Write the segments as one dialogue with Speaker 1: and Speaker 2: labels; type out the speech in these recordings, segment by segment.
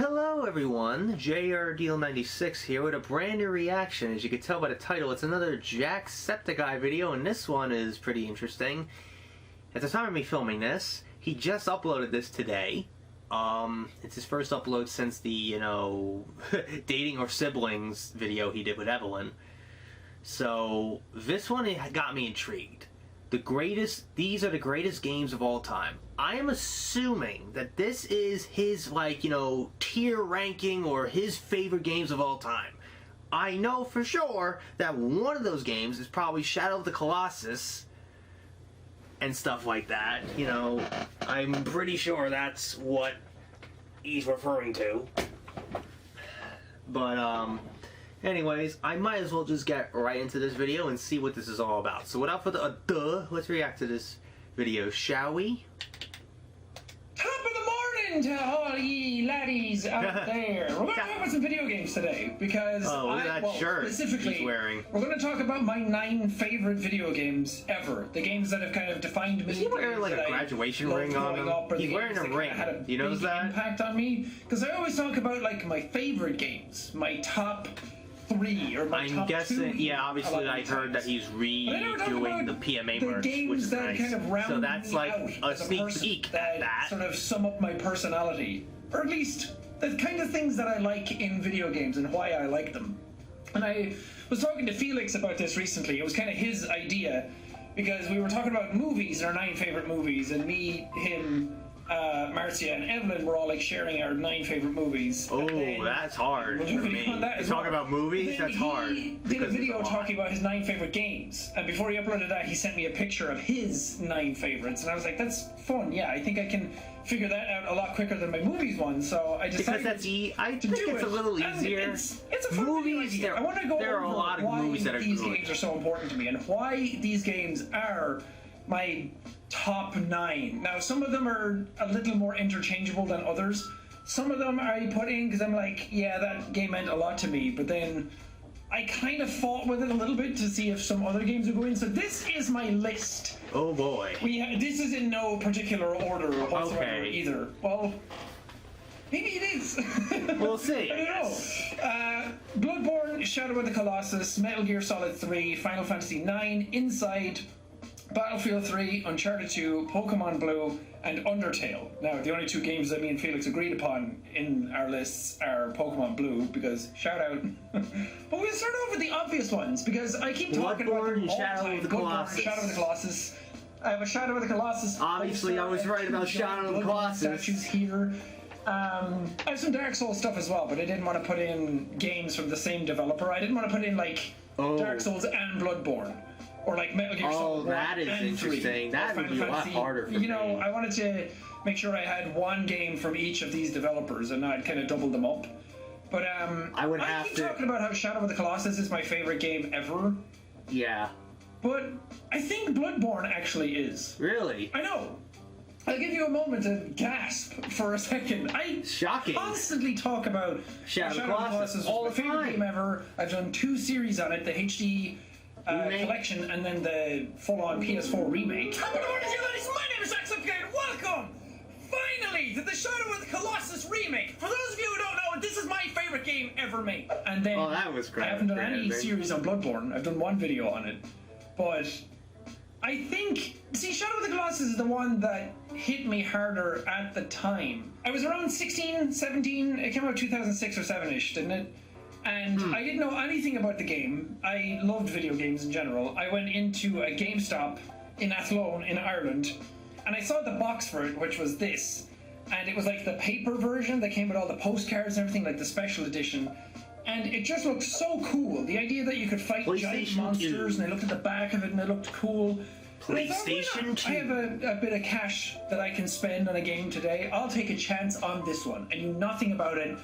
Speaker 1: Hello everyone, JRDeal96 here with a brand new reaction. As you can tell by the title, it's another Jacksepticeye video, and this one is pretty interesting. At the time of me filming this, he just uploaded this today. It's his first upload since the, dating or siblings video he did with Evelyn. So, this one got me intrigued. These are the greatest games of all time. I am assuming that this is his, tier ranking or his favorite games of all time. I know for sure that one of those games is probably Shadow of the Colossus and stuff like that. I'm pretty sure that's what he's referring to. But, anyways, I might as well just get right into this video and see what this is all about. So without further ado, let's react to this video, shall we?
Speaker 2: Top of the morning to all ye laddies out there. We're going to talk about some video games today because specifically, he's wearing. We're going to talk about my 9 favorite video games ever. The games that have kind of defined me.
Speaker 1: Is he wearing like a graduation ring on him? He's wearing a ring.
Speaker 2: Had a
Speaker 1: you notice that?
Speaker 2: Impact on me because I always talk about like my favorite games, my top 3 or my top 2. I'm guessing,
Speaker 1: yeah, obviously I heard that he's redoing the PMA merch, which is nice.
Speaker 2: Kind of
Speaker 1: so that's like a sneak peek at that.
Speaker 2: Sort of sum up my personality, or at least the kind of things that I like in video games and why I like them. And I was talking to Felix about this recently. It was kind of his idea because we were talking about movies, our 9 favorite movies, and me, him, Marcia and Evelyn were all like sharing our 9 favorite movies.
Speaker 1: Oh, that's hard for me. Talking about movies, that's hard.
Speaker 2: He did a video talking about his 9 favorite games, and before he uploaded that, he sent me a picture of his 9 favorites, and I was like, that's fun. Yeah, I think I can figure that out a lot quicker than my movies one. So I decided
Speaker 1: I think it's a little easier.
Speaker 2: It's a fun movies. I want to go over
Speaker 1: a lot of
Speaker 2: why
Speaker 1: movies that are
Speaker 2: these
Speaker 1: good.
Speaker 2: games are so important to me, and why these games are my top 9. Now, some of them are a little more interchangeable than others. Some of them I put in because I'm like, yeah, that game meant a lot to me, but then I kind of fought with it a little bit to see if some other games would go in. So this is my list.
Speaker 1: Oh boy.
Speaker 2: This is in no particular order whatsoever either. Well, maybe it is.
Speaker 1: We'll see.
Speaker 2: I don't know. Bloodborne, Shadow of the Colossus, Metal Gear Solid 3, Final Fantasy 9, Inside, Battlefield 3, Uncharted 2, Pokemon Blue, and Undertale. Now, the only 2 games that me and Felix agreed upon in our lists are Pokemon Blue, because shout out. But we'll start off with the obvious ones, because I keep talking about them all the time.
Speaker 1: Shadow of the Colossus.
Speaker 2: Shadow of the Colossus. I have a Shadow of the Colossus.
Speaker 1: Obviously, I was right about Shadow of the Colossus.
Speaker 2: Statues here. I have some Dark Souls stuff as well, but I didn't want to put in games from the same developer. I didn't want to put in, Dark Souls and Bloodborne. Or like Metal Gear Solid 1
Speaker 1: that is
Speaker 2: and
Speaker 1: interesting.
Speaker 2: 3.
Speaker 1: That would be a lot harder for me.
Speaker 2: I wanted to make sure I had one game from each of these developers and I'd kind of double them up. But I keep talking about how Shadow of the Colossus is my favorite game ever.
Speaker 1: Yeah.
Speaker 2: But I think Bloodborne actually is.
Speaker 1: Really?
Speaker 2: I know. I'll give you a moment to gasp for a second.
Speaker 1: Shocking.
Speaker 2: Constantly talk about
Speaker 1: Shadow of the Colossus
Speaker 2: all the favorite game ever. I've done 2 series on it, the HD collection and then the full-on PS4 remake. Top of the morning, ladies. My name is Jacksepticeye, and welcome, finally, to the Shadow of the Colossus remake. For those of you who don't know, this is my favorite game ever made. And then
Speaker 1: that was great.
Speaker 2: I haven't done any series on Bloodborne. I've done 1 video on it, but I think, Shadow of the Colossus is the one that hit me harder at the time. I was around 16, 17. It came out 2006 or 7-ish, didn't it? And I didn't know anything about the game. I loved video games in general. I went into a GameStop in Athlone in Ireland, and I saw the box for it, which was this. And it was like the paper version that came with all the postcards and everything, like the special edition. And it just looked so cool. The idea that you could fight giant monsters, and I looked at the back of it and it looked cool.
Speaker 1: PlayStation 2.
Speaker 2: I have a bit of cash that I can spend on a game today. I'll take a chance on this one. I knew nothing about it.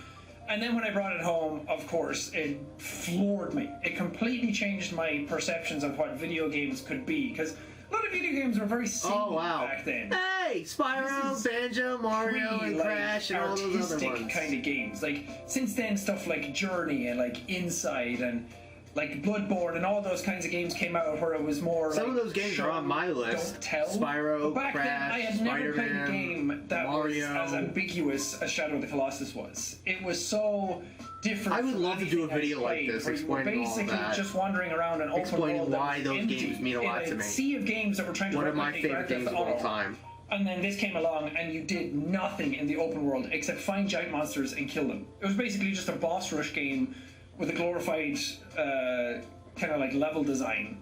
Speaker 2: And then when I brought it home, of course, it floored me. It completely changed my perceptions of what video games could be, because a lot of video games were very simple back then.
Speaker 1: Hey! Spyro, Banjo, Mario, and Crash, and all those other ones.
Speaker 2: Kind of games. Like, since then, stuff like Journey and like Inside and like Bloodborne and all those kinds of games came out where it was more
Speaker 1: Some
Speaker 2: like,
Speaker 1: of those games are on my list.
Speaker 2: Don't tell.
Speaker 1: Spyro,
Speaker 2: but back
Speaker 1: Crash,
Speaker 2: then, I had never played a game that
Speaker 1: Mario.
Speaker 2: was as ambiguous as Shadow of the Colossus was. It was so different.
Speaker 1: I would
Speaker 2: from
Speaker 1: love to do a
Speaker 2: anything
Speaker 1: video
Speaker 2: I'd
Speaker 1: like
Speaker 2: played,
Speaker 1: this,
Speaker 2: where you were
Speaker 1: explaining all
Speaker 2: basically
Speaker 1: that.
Speaker 2: just wandering around an open
Speaker 1: Explaining
Speaker 2: world that
Speaker 1: why
Speaker 2: was
Speaker 1: those
Speaker 2: empty
Speaker 1: games mean a lot
Speaker 2: in
Speaker 1: to me.
Speaker 2: sea of games that were trying to
Speaker 1: One of my
Speaker 2: replicate
Speaker 1: favorite
Speaker 2: Grand
Speaker 1: games
Speaker 2: Theft
Speaker 1: of all
Speaker 2: Auto.
Speaker 1: time.
Speaker 2: And then this came along, and you did nothing in the open world except find giant monsters and kill them. It was basically just a boss rush game with a glorified kind of like level design.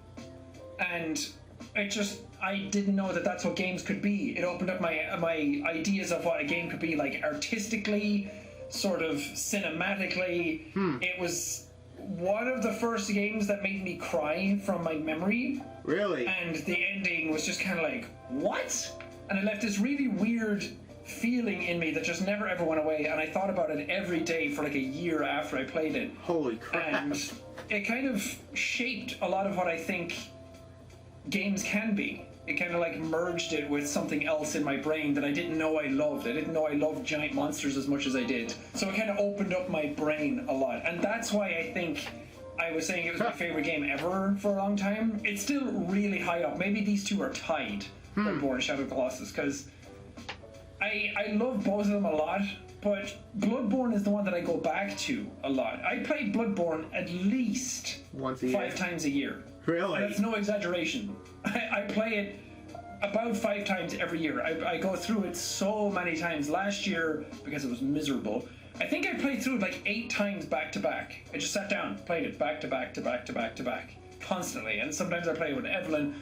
Speaker 2: And I didn't know that that's what games could be. It opened up my ideas of what a game could be, like artistically, sort of cinematically. It was one of the first games that made me cry from my memory.
Speaker 1: Really?
Speaker 2: And the ending was just kind of like, what? And it left this really weird feeling in me that just never ever went away, and I thought about it every day for like a year after I played it.
Speaker 1: Holy crap.
Speaker 2: And it kind of shaped a lot of what I think games can be. It kind of like merged it with something else in my brain that I didn't know I loved. I didn't know I loved giant monsters as much as I did. So it kind of opened up my brain a lot. And that's why I think I was saying it was my favorite game ever for a long time. It's still really high up. Maybe these two are tied, Bloodborne and Shadow of the Colossus, because I love both of them a lot, but Bloodborne is the one that I go back to a lot. I play Bloodborne at least
Speaker 1: once a year.
Speaker 2: 5 times a year.
Speaker 1: Really?
Speaker 2: And that's no exaggeration. I play it about 5 times every year. I go through it so many times. Last year, because it was miserable, I think I played through it like 8 times back to back. I just sat down, played it back to back to back to back to back, constantly. And sometimes I play it with Evelyn.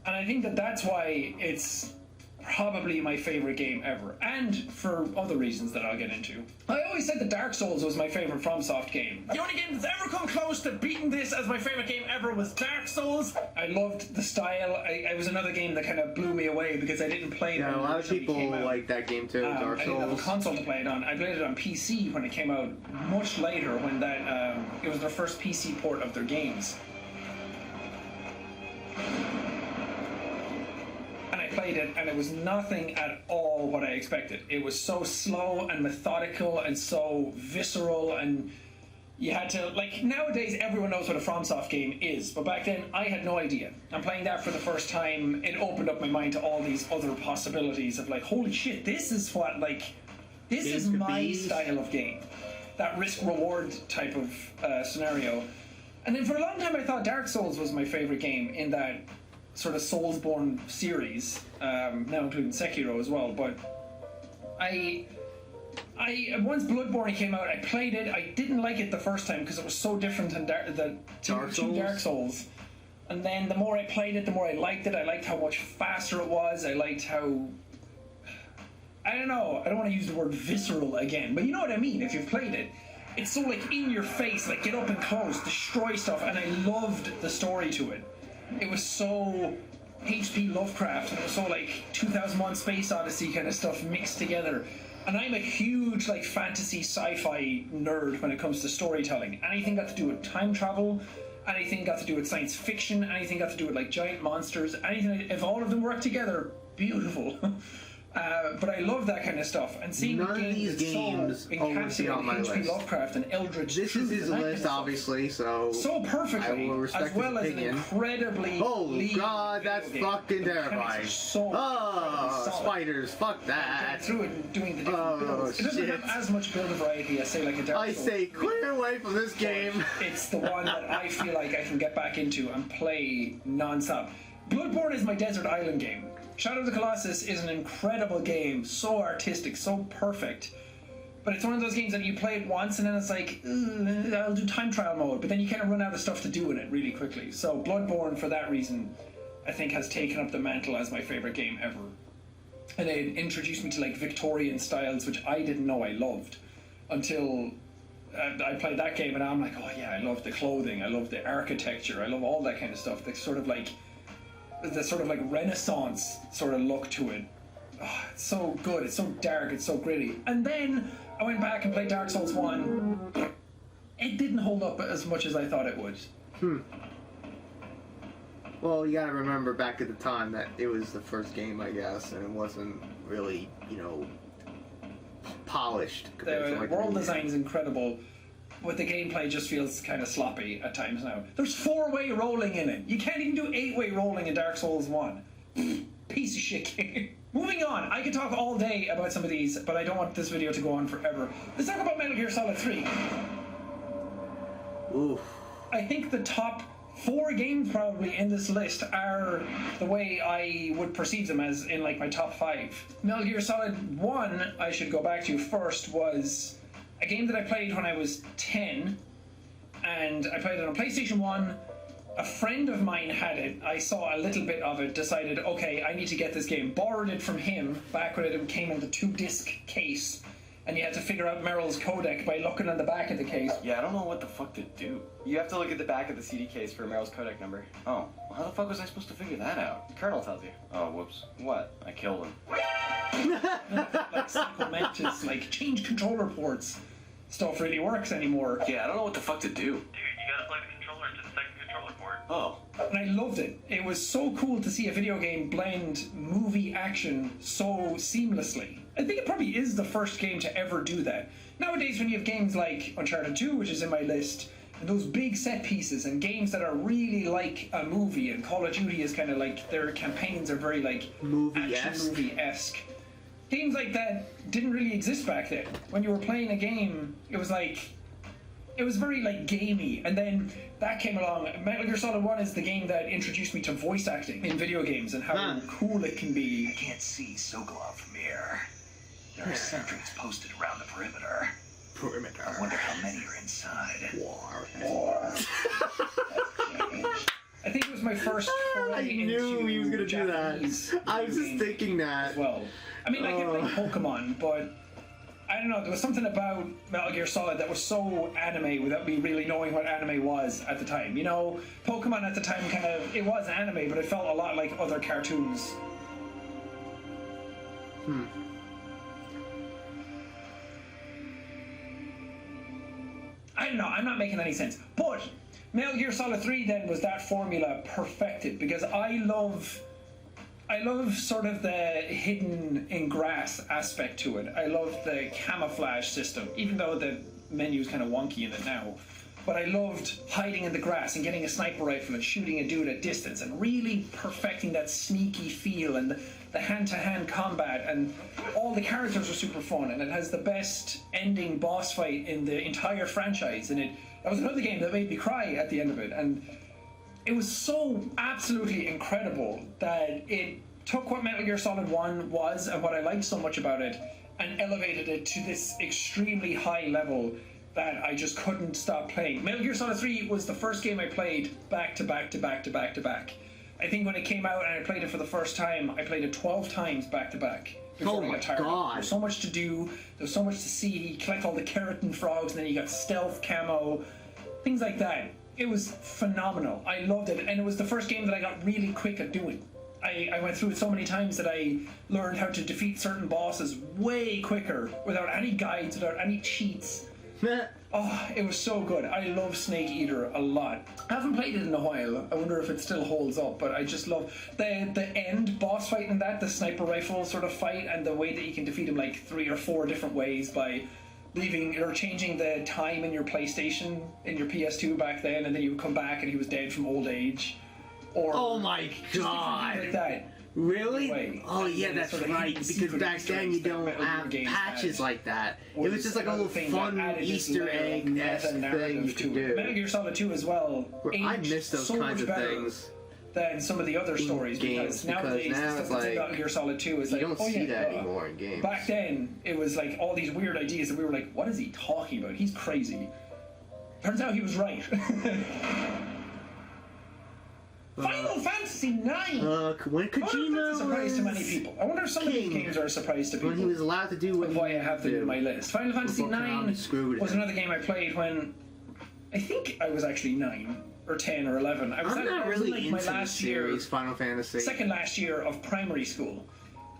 Speaker 2: And I think that that's why it's probably my favorite game ever, and for other reasons that I'll get into. I always said that Dark Souls was my favorite FromSoft game. The only game that's ever come close to beating this as my favorite game ever was Dark Souls. I loved the style. It was another game that kind of blew me away because I didn't play it.
Speaker 1: Yeah, a lot of people like that game too, Dark Souls.
Speaker 2: I didn't have a console to play it on. I played it on PC when it came out much later, when that it was their first PC port of their games. Played it, and it was nothing at all what I expected. It was so slow and methodical and so visceral, and you had to, like, nowadays everyone knows what a FromSoft game is, but back then I had no idea. I'm playing that for the first time. It opened up my mind to all these other possibilities of like, holy shit, this is what, like, this is my style of game. That risk-reward type of scenario. And then for a long time I thought Dark Souls was my favorite game in that sort of Soulsborne series, now including Sekiro as well, but I once Bloodborne came out, I played it. I didn't like it the first time because it was so different than Dark Souls. And then the more I played it, the more I liked it. I liked how much faster it was. I liked how, I don't know, I don't want to use the word visceral again, but you know what I mean if you've played it. It's so like in your face, like get up and close, destroy stuff, and I loved the story to it. It was so H.P. Lovecraft, and it was so like 2001 Space Odyssey kind of stuff mixed together. And I'm a huge like fantasy sci-fi nerd when it comes to storytelling. Anything got to do with time travel, anything got to do with science fiction, anything got to do with like giant monsters, anything, if all of them work together, beautiful. But I love that kind of stuff, and seeing
Speaker 1: none of these games
Speaker 2: encapsulate
Speaker 1: on my
Speaker 2: H.P.
Speaker 1: list.
Speaker 2: Lovecraft and Eldritch.
Speaker 1: This is his list, obviously, so
Speaker 2: perfectly,
Speaker 1: I will respect
Speaker 2: as well
Speaker 1: his
Speaker 2: as
Speaker 1: opinion.
Speaker 2: an incredibly.
Speaker 1: Oh God, that's fucking terrifying.
Speaker 2: So
Speaker 1: spiders, fuck that.
Speaker 2: Through it, doing the different builds. It doesn't have as much build variety as say like a Dark Souls.
Speaker 1: I say clear away from this game.
Speaker 2: It's the one that I feel like I can get back into and play non-stop. Bloodborne is my desert island game. Shadow of the Colossus is an incredible game, so artistic, so perfect. But it's one of those games that you play it once and then it's like, I'll do time trial mode, but then you kind of run out of stuff to do in it really quickly. So Bloodborne, for that reason, I think has taken up the mantle as my favorite game ever. And it introduced me to like Victorian styles, which I didn't know I loved until I played that game, and I'm like, oh yeah, I love the clothing, I love the architecture, I love all that kind of stuff. The sort of like Renaissance sort of look to it. Oh, it's so good, it's so dark, it's so gritty. And then I went back and played Dark Souls 1. It didn't hold up as much as I thought it would.
Speaker 1: Well, you gotta remember back at the time that it was the first game, I guess, and it wasn't really, polished.
Speaker 2: The world design is incredible. but the gameplay just feels kind of sloppy at times now. There's 4-way rolling in it. You can't even do 8-way rolling in Dark Souls 1. Piece of shit game. Moving on, I could talk all day about some of these, but I don't want this video to go on forever. Let's talk about Metal Gear Solid 3.
Speaker 1: Ooh.
Speaker 2: I think the top 4 games probably in this list are the way I would perceive them, as in like my top 5. Metal Gear Solid 1, I should go back to first, was a game that I played when I was 10, and I played it on PlayStation 1. A friend of mine had it. I saw a little bit of it, decided, okay, I need to get this game. Borrowed it from him back when it came in the 2-disc case, and you had to figure out Meryl's codec by looking on the back of the case.
Speaker 3: Yeah, I don't know what the fuck to do. You have to look at the back of the CD case for Meryl's codec number. Oh, well, how the fuck was I supposed to figure that out? The Colonel tells you. Oh, whoops. What? I killed him.
Speaker 2: Like Psycho Mantis, like change controller ports. Stuff really works anymore.
Speaker 3: Yeah, I don't know what the fuck to do.
Speaker 4: Dude, you gotta plug the controller into the second controller port.
Speaker 3: Oh.
Speaker 2: And I loved it. It was so cool to see a video game blend movie action so seamlessly. I think it probably is the first game to ever do that. Nowadays, when you have games like Uncharted 2, which is in my list, and those big set pieces, and games that are really like a movie, and Call of Duty is kind of like, their campaigns are very like action movie-esque. Games like that didn't really exist back then. When you were playing a game, it was very like gamey, and then that came along. Metal Gear Solid 1 is the game that introduced me to voice acting in video games and how cool it can be.
Speaker 5: I can't see Sokolov from here. There are sentries posted around the perimeter. I wonder how many are inside. War.
Speaker 2: I think it was my first foray
Speaker 1: I knew he was gonna do that. I was just thinking that.
Speaker 2: As well. I mean, I kept playing Pokemon, but I don't know, there was something about Metal Gear Solid that was so anime without me really knowing what anime was at the time. You know, Pokemon at the time it was anime, but it felt a lot like other cartoons. I don't know, I'm not making any sense. But Metal Gear Solid 3 then was that formula perfected, because I love sort of the hidden in grass aspect to it. I love the camouflage system, even though the menu's kind of wonky in it now. But I loved hiding in the grass and getting a sniper rifle and shooting a dude at distance and really perfecting that sneaky feel and the hand-to-hand combat, and all the characters are super fun, and it has the best ending boss fight in the entire franchise, and that was another game that made me cry at the end of it, and it was so absolutely incredible that it took what Metal Gear Solid 1 was and what I liked so much about it and elevated it to this extremely high level that I just couldn't stop playing. Metal Gear Solid 3 was the first game I played back to back to back to back to back. I think when it came out and I played it for the first time, I played it 12 times back to back.
Speaker 1: Oh my god.
Speaker 2: There's so much to do, there's so much to see. You collect all the keratin frogs, and then you got stealth camo, things like that. It was phenomenal. I loved it, and it was the first game that I got really quick at doing. I went through it so many times that I learned how to defeat certain bosses way quicker, without any guides, without any cheats. Oh, it was so good. I love Snake Eater a lot. I haven't played it in a while. I wonder if it still holds up, but I just love the end boss fight in that, the sniper rifle sort of fight, and the way that you can defeat him like 3 or 4 different ways by leaving or changing the time in your PlayStation, in your PS2 back then, and then you would come back and he was dead from old age. Or
Speaker 1: oh my god!
Speaker 2: Like that.
Speaker 1: Really? Oh yeah, that's right. Because back then you don't have patches like that. It was just like a little fun Easter egg nest thing you could do.
Speaker 2: Metal Gear Solid 2 as well.
Speaker 1: I miss those kinds of things
Speaker 2: than some of the other stories, because nowadays the stuff that's in Metal Gear Solid 2 is like,
Speaker 1: you don't see that anymore in games.
Speaker 2: Back then it was like all these weird ideas that we were like, what is he talking about? He's crazy. Turns out he was right. Final Fantasy IX!
Speaker 1: When Kojima
Speaker 2: I wonder if that's a surprise to many people. I wonder if some of these games are a surprise to people.
Speaker 1: When he was allowed to do what
Speaker 2: why I have them in my list. Final Fantasy IX was another game I played when I think I was actually 9 or 10 or 11. I was
Speaker 1: not really
Speaker 2: like
Speaker 1: into
Speaker 2: my last
Speaker 1: the series
Speaker 2: year,
Speaker 1: Final Fantasy.
Speaker 2: second last year of primary school.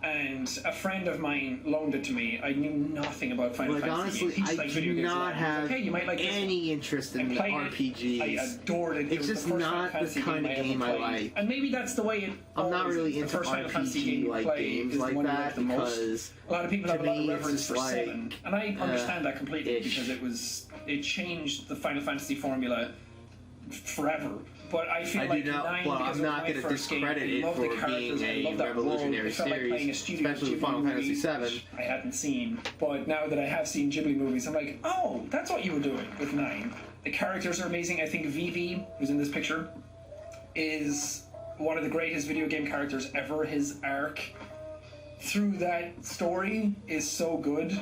Speaker 2: and a friend of mine loaned it to me. I knew nothing about Final
Speaker 1: Like,
Speaker 2: Fantasy
Speaker 1: honestly,
Speaker 2: games. He just
Speaker 1: I
Speaker 2: liked
Speaker 1: do
Speaker 2: video games a lot.
Speaker 1: not
Speaker 2: He was like,
Speaker 1: have
Speaker 2: "Hey, you might like this
Speaker 1: any
Speaker 2: one."
Speaker 1: interest
Speaker 2: I
Speaker 1: in
Speaker 2: played
Speaker 1: RPGs.
Speaker 2: it. I adored it.
Speaker 1: It's
Speaker 2: It was
Speaker 1: just
Speaker 2: the first
Speaker 1: not
Speaker 2: Final
Speaker 1: the
Speaker 2: Fantasy
Speaker 1: kind of
Speaker 2: I ever
Speaker 1: game I
Speaker 2: played.
Speaker 1: like.
Speaker 2: And maybe that's the way it
Speaker 1: I'm not
Speaker 2: always
Speaker 1: really
Speaker 2: is. The
Speaker 1: into
Speaker 2: first Final Fantasy game you
Speaker 1: RPG-like
Speaker 2: play
Speaker 1: games
Speaker 2: is the
Speaker 1: like
Speaker 2: one you
Speaker 1: that
Speaker 2: like the most.
Speaker 1: because
Speaker 2: A lot of people
Speaker 1: to
Speaker 2: have a lot of
Speaker 1: me, it's
Speaker 2: reverence
Speaker 1: just
Speaker 2: for
Speaker 1: like,
Speaker 2: 7, and I understand that completely
Speaker 1: ish.
Speaker 2: because it changed the Final Fantasy formula forever. But I feel
Speaker 1: I
Speaker 2: like
Speaker 1: do not.
Speaker 2: 9,
Speaker 1: Well,
Speaker 2: because
Speaker 1: I'm
Speaker 2: it was
Speaker 1: not
Speaker 2: my
Speaker 1: going to
Speaker 2: first game,
Speaker 1: discredit
Speaker 2: I
Speaker 1: it
Speaker 2: love the
Speaker 1: for
Speaker 2: characters,
Speaker 1: being
Speaker 2: I
Speaker 1: a
Speaker 2: love that world.
Speaker 1: revolutionary
Speaker 2: It felt like playing a
Speaker 1: series,
Speaker 2: Studio
Speaker 1: especially with
Speaker 2: Ghibli
Speaker 1: Final Fantasy
Speaker 2: movie,
Speaker 1: VII.
Speaker 2: which I hadn't seen. But now that I have seen Ghibli movies, I'm like, oh, that's what you were doing with 9. The characters are amazing. I think Vivi, who's in this picture, is one of the greatest video game characters ever. His arc through that story is so good.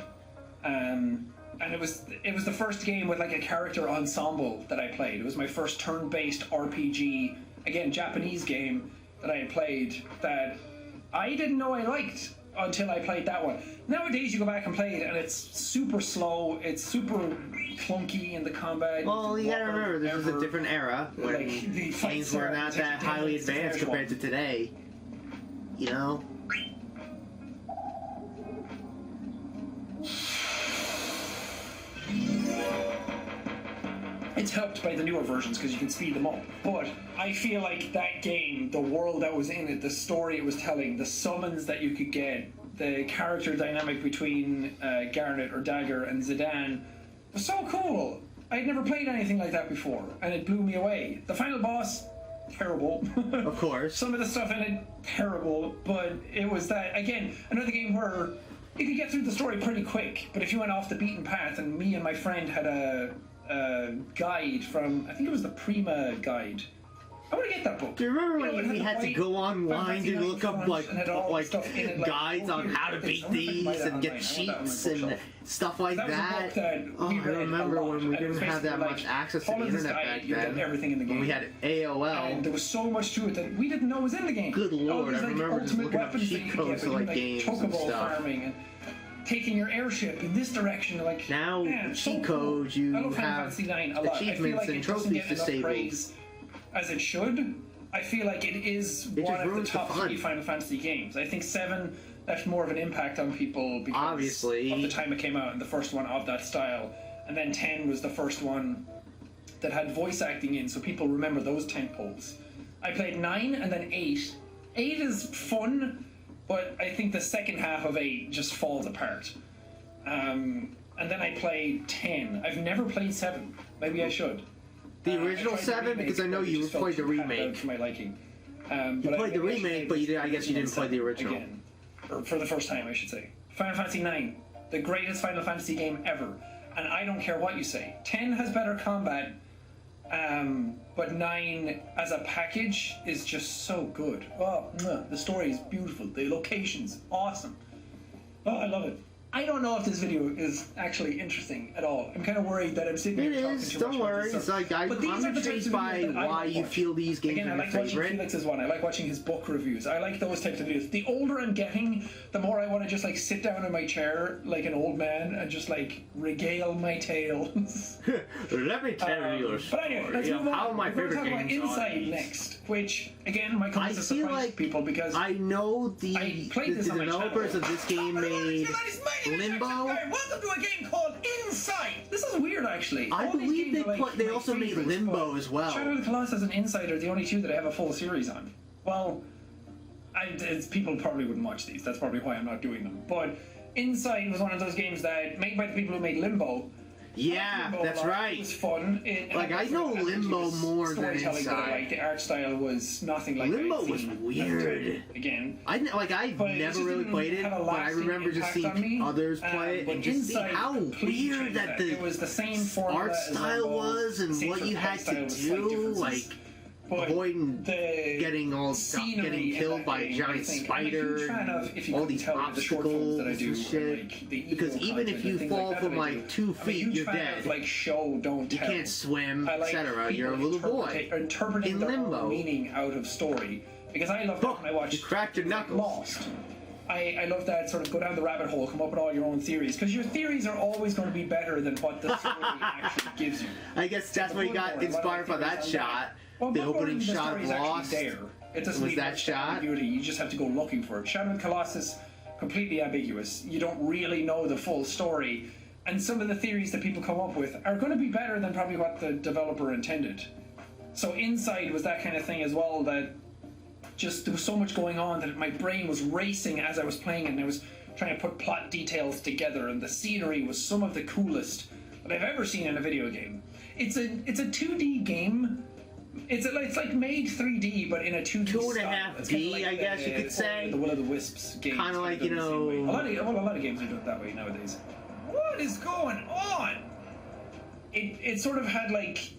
Speaker 2: And it was the first game with like a character ensemble that I played. It was my first turn-based RPG, again Japanese game that I had played that I didn't know I liked until I played that one. Nowadays you go back and play it and it's super slow, it's super clunky in the combat.
Speaker 1: Well, you gotta remember, this is a different era when
Speaker 2: Like, the fights
Speaker 1: games were
Speaker 2: are
Speaker 1: not that highly advanced compared to today. You know?
Speaker 2: It's helped by the newer versions because you can speed them up. But I feel like that game, the world that was in it, the story it was telling, the summons that you could get, the character dynamic between Garnet or Dagger and Zidane was so cool. I'd never played anything like that before, and it blew me away. The final boss, terrible.
Speaker 1: Of course.
Speaker 2: Some of the stuff in it, terrible. But it was that, again, another game where you could get through the story pretty quick, but if you went off the beaten path, and me and my friend had a guide from, I think it was the Prima guide. I want to get that book.
Speaker 1: Do you remember
Speaker 2: You know,
Speaker 1: when
Speaker 2: it
Speaker 1: we
Speaker 2: the
Speaker 1: had to
Speaker 2: white
Speaker 1: go online
Speaker 2: Fantasy
Speaker 1: to
Speaker 2: Nine
Speaker 1: look up
Speaker 2: font,
Speaker 1: like
Speaker 2: and it had all the stuff in it, like,
Speaker 1: guides
Speaker 2: oh,
Speaker 1: on
Speaker 2: here,
Speaker 1: how to
Speaker 2: look at this.
Speaker 1: beat
Speaker 2: I wonder if I can buy
Speaker 1: these
Speaker 2: that
Speaker 1: and get
Speaker 2: online. I want that on my
Speaker 1: cheats and
Speaker 2: bookshelf.
Speaker 1: stuff like
Speaker 2: That was a
Speaker 1: that?
Speaker 2: book that
Speaker 1: Oh,
Speaker 2: we
Speaker 1: I
Speaker 2: read
Speaker 1: remember
Speaker 2: a lot,
Speaker 1: when we
Speaker 2: and it
Speaker 1: didn't
Speaker 2: was
Speaker 1: have that
Speaker 2: basically
Speaker 1: much
Speaker 2: like,
Speaker 1: access to the
Speaker 2: follow this
Speaker 1: internet
Speaker 2: guy,
Speaker 1: back
Speaker 2: you get
Speaker 1: then.
Speaker 2: everything in the game.
Speaker 1: When we had
Speaker 2: And
Speaker 1: AOL.
Speaker 2: there was so much to it that we didn't know was in the game.
Speaker 1: Good
Speaker 2: All
Speaker 1: lord,
Speaker 2: these,
Speaker 1: I remember just
Speaker 2: ultimate
Speaker 1: looking up
Speaker 2: weapons that
Speaker 1: cheat
Speaker 2: you could
Speaker 1: codes
Speaker 2: get,
Speaker 1: for
Speaker 2: but,
Speaker 1: like games and
Speaker 2: chocobo
Speaker 1: stuff.
Speaker 2: farming and taking your airship in this direction. Like,
Speaker 1: Now,
Speaker 2: man, so
Speaker 1: cheat
Speaker 2: cool.
Speaker 1: codes, you
Speaker 2: I love Final
Speaker 1: have
Speaker 2: Fantasy 9 a lot. I feel
Speaker 1: achievements
Speaker 2: like
Speaker 1: and
Speaker 2: it doesn't
Speaker 1: trophies
Speaker 2: get enough
Speaker 1: disabled.
Speaker 2: praise as it should. I feel like it is
Speaker 1: It
Speaker 2: one
Speaker 1: just
Speaker 2: of the
Speaker 1: ruins the
Speaker 2: top
Speaker 1: fun.
Speaker 2: 3 Final Fantasy games. I think 7 left more of an impact on people because
Speaker 1: Obviously.
Speaker 2: of the time it came out and the first one of that style. And then 10 was the first one that had voice acting in, so people remember those tentpoles. I played 9 and then 8. 8 is fun, but I think the second half of 8 just falls apart. And then I played 10. I've never played 7. Maybe I should.
Speaker 1: The
Speaker 2: I
Speaker 1: original
Speaker 2: tried the
Speaker 1: 7,
Speaker 2: remake,
Speaker 1: because I know
Speaker 2: but it
Speaker 1: you
Speaker 2: just felt
Speaker 1: played the
Speaker 2: too packed out
Speaker 1: remake.
Speaker 2: for my liking.
Speaker 1: You
Speaker 2: But
Speaker 1: played the
Speaker 2: maybe I should
Speaker 1: remake,
Speaker 2: play
Speaker 1: but I guess you didn't play the original.
Speaker 2: again. Or for the first time, I should say. Final Fantasy 9, the greatest Final Fantasy game ever. And I don't care what you say. 10 has better combat, but 9 as a package is just so good. Oh, the story is beautiful. The location's awesome. Oh, I love it. I don't know if this video is actually interesting at all. I'm kind of worried that I'm sitting
Speaker 1: It
Speaker 2: here talking
Speaker 1: is,
Speaker 2: too
Speaker 1: don't
Speaker 2: much about
Speaker 1: worry.
Speaker 2: this
Speaker 1: It's
Speaker 2: stuff.
Speaker 1: like,
Speaker 2: But these
Speaker 1: I'm
Speaker 2: are the types
Speaker 1: intrigued
Speaker 2: of
Speaker 1: by
Speaker 2: videos that I
Speaker 1: why
Speaker 2: like
Speaker 1: you
Speaker 2: watch.
Speaker 1: feel these games
Speaker 2: Again, I
Speaker 1: are your
Speaker 2: like watching
Speaker 1: favorite.
Speaker 2: Felix's one. I like watching his book reviews. I like those types of videos. The older I'm getting, the more I want to just like sit down in my chair like an old man and just like regale my tales.
Speaker 1: Let me tell you a
Speaker 2: But
Speaker 1: story
Speaker 2: anyway, let's
Speaker 1: of
Speaker 2: move on.
Speaker 1: how my
Speaker 2: We're going to
Speaker 1: favorite
Speaker 2: talk about
Speaker 1: games are.
Speaker 2: Inside next, which again might come
Speaker 1: I
Speaker 2: as a
Speaker 1: feel
Speaker 2: surprise
Speaker 1: like
Speaker 2: to people because
Speaker 1: I know the
Speaker 2: I played this on my
Speaker 1: developers
Speaker 2: channel.
Speaker 1: of this game made Limbo.
Speaker 2: Welcome to a game called Inside. This is weird, actually.
Speaker 1: I
Speaker 2: All these
Speaker 1: believe
Speaker 2: games
Speaker 1: they
Speaker 2: are, like,
Speaker 1: they
Speaker 2: my
Speaker 1: also made
Speaker 2: favorites,
Speaker 1: Limbo
Speaker 2: but
Speaker 1: as well.
Speaker 2: Shadow of the Colossus and Inside are the only 2 that I have a full series on. Well, people probably wouldn't watch these. That's probably why I'm not doing them. But Inside was one of those games that made by the people who made Limbo.
Speaker 1: Yeah,
Speaker 2: Limbo a
Speaker 1: that's
Speaker 2: lot.
Speaker 1: right.
Speaker 2: It was fun. It
Speaker 1: Like,
Speaker 2: had
Speaker 1: I know
Speaker 2: sort of
Speaker 1: Limbo
Speaker 2: ambiguous
Speaker 1: more than
Speaker 2: storytelling that I
Speaker 1: Inside.
Speaker 2: liked. The art style was nothing like
Speaker 1: Limbo
Speaker 2: I'd
Speaker 1: was
Speaker 2: seen
Speaker 1: weird.
Speaker 2: Again.
Speaker 1: I've
Speaker 2: But it
Speaker 1: never
Speaker 2: just
Speaker 1: really
Speaker 2: didn't
Speaker 1: played it,
Speaker 2: have a
Speaker 1: but I
Speaker 2: lasting
Speaker 1: remember just
Speaker 2: impact on
Speaker 1: seeing
Speaker 2: me.
Speaker 1: others play it
Speaker 2: But
Speaker 1: and just seeing
Speaker 2: Inside
Speaker 1: how
Speaker 2: completely
Speaker 1: weird
Speaker 2: changed
Speaker 1: that the
Speaker 2: it was the same formula
Speaker 1: art
Speaker 2: as
Speaker 1: style
Speaker 2: Limbo,
Speaker 1: was and
Speaker 2: same
Speaker 1: what
Speaker 2: sort
Speaker 1: you
Speaker 2: of
Speaker 1: had
Speaker 2: play
Speaker 1: to
Speaker 2: style with slight
Speaker 1: do,
Speaker 2: differences.
Speaker 1: like
Speaker 2: But
Speaker 1: avoiding
Speaker 2: the
Speaker 1: getting all
Speaker 2: scenery
Speaker 1: getting
Speaker 2: in
Speaker 1: killed
Speaker 2: that
Speaker 1: by a
Speaker 2: game,
Speaker 1: giant
Speaker 2: I think,
Speaker 1: spider,
Speaker 2: I'm a huge fan of, if you
Speaker 1: all
Speaker 2: couldn't
Speaker 1: these
Speaker 2: tell with the short films that I do,
Speaker 1: obstacles and shit.
Speaker 2: like the
Speaker 1: Because
Speaker 2: ego
Speaker 1: even if
Speaker 2: content
Speaker 1: you
Speaker 2: and things
Speaker 1: fall
Speaker 2: like that
Speaker 1: from
Speaker 2: that I do,
Speaker 1: like 2
Speaker 2: I'm a
Speaker 1: feet,
Speaker 2: huge
Speaker 1: you're
Speaker 2: fan
Speaker 1: dead.
Speaker 2: Of, like show, don't
Speaker 1: You
Speaker 2: tell.
Speaker 1: can't swim,
Speaker 2: I like
Speaker 1: etc.
Speaker 2: people
Speaker 1: You're a little boy
Speaker 2: interpreting
Speaker 1: in
Speaker 2: their
Speaker 1: Limbo.
Speaker 2: own meaning out of story. Because I love that
Speaker 1: Oh,
Speaker 2: when I watch
Speaker 1: you cracked your knuckles.
Speaker 2: Lost. I love that sort of go down the rabbit hole, come up with all your own theories, because your theories are always going to be better than what the story actually gives you.
Speaker 1: I guess that's why you got inspired by that shot.
Speaker 2: Well,
Speaker 1: The
Speaker 2: Bloodborne,
Speaker 1: opening
Speaker 2: the
Speaker 1: shot of
Speaker 2: story is actually
Speaker 1: Lost.
Speaker 2: there. It doesn't
Speaker 1: Was
Speaker 2: need
Speaker 1: that
Speaker 2: much
Speaker 1: shot?
Speaker 2: ambiguity. You just have to go looking for it. Shadow of the Colossus completely ambiguous. You don't really know the full story. And some of the theories that people come up with are going to be better than probably what the developer intended. So Inside was that kind of thing as well, that just there was so much going on that my brain was racing as I was playing it, and I was trying to put plot details together, and the scenery was some of the coolest that I've ever seen in a video game. It's a 2D game. It's like made 3D, but in a 2D style.
Speaker 1: 2.5D,
Speaker 2: like
Speaker 1: I guess you could say.
Speaker 2: The Will of the Wisps games.
Speaker 1: Kind of like, you know...
Speaker 2: A lot of games are doing it that way nowadays. What is going on? It sort of had like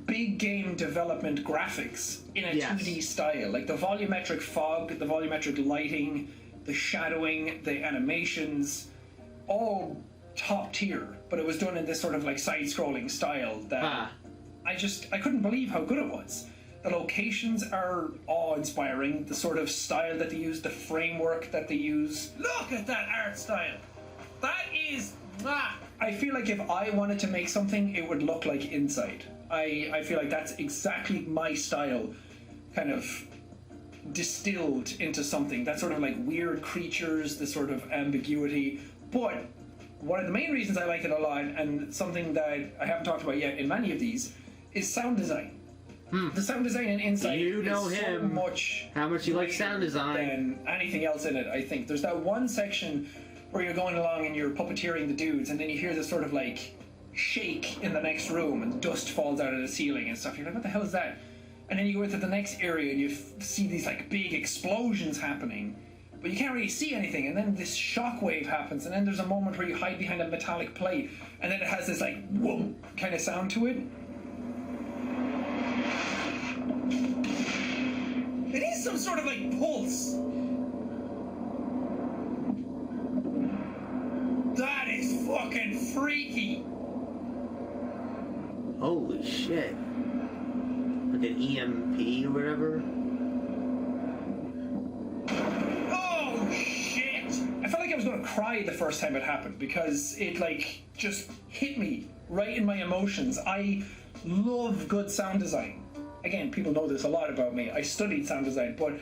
Speaker 2: big game development graphics in a 2D style. Like the volumetric fog, the volumetric lighting, the shadowing, the animations, all top tier. But it was done in this sort of like side-scrolling style that... I couldn't believe how good it was. The locations are awe-inspiring. The sort of style that they use, the framework that they use. Look at that art style. That is... I feel like if I wanted to make something, it would look like Inside. I feel like that's exactly my style, kind of distilled into something. That sort of like weird creatures, the sort of ambiguity. But one of the main reasons I like it a lot, and something that I haven't talked about yet in many of these, is sound design. The sound design in Inside
Speaker 1: you know
Speaker 2: is
Speaker 1: him.
Speaker 2: so much
Speaker 1: how much you like sound design
Speaker 2: than anything else in it. I think there's that one section where you're going along and you're puppeteering the dudes, and then you hear this sort of like shake in the next room, and dust falls out of the ceiling and stuff. You're like, what the hell is that? And then you go into the next area and you see these like big explosions happening, but you can't really see anything. And then this shockwave happens, and then there's a moment where you hide behind a metallic plate, and then it has this like whoom kind of sound to it. It is some sort of like pulse. That is fucking freaky.
Speaker 1: Holy shit. Like an EMP or whatever?
Speaker 2: Oh shit! I felt like I was gonna cry the first time it happened, because it like just hit me right in my emotions. I love good sound design. Again, people know this a lot about me. I studied sound design, but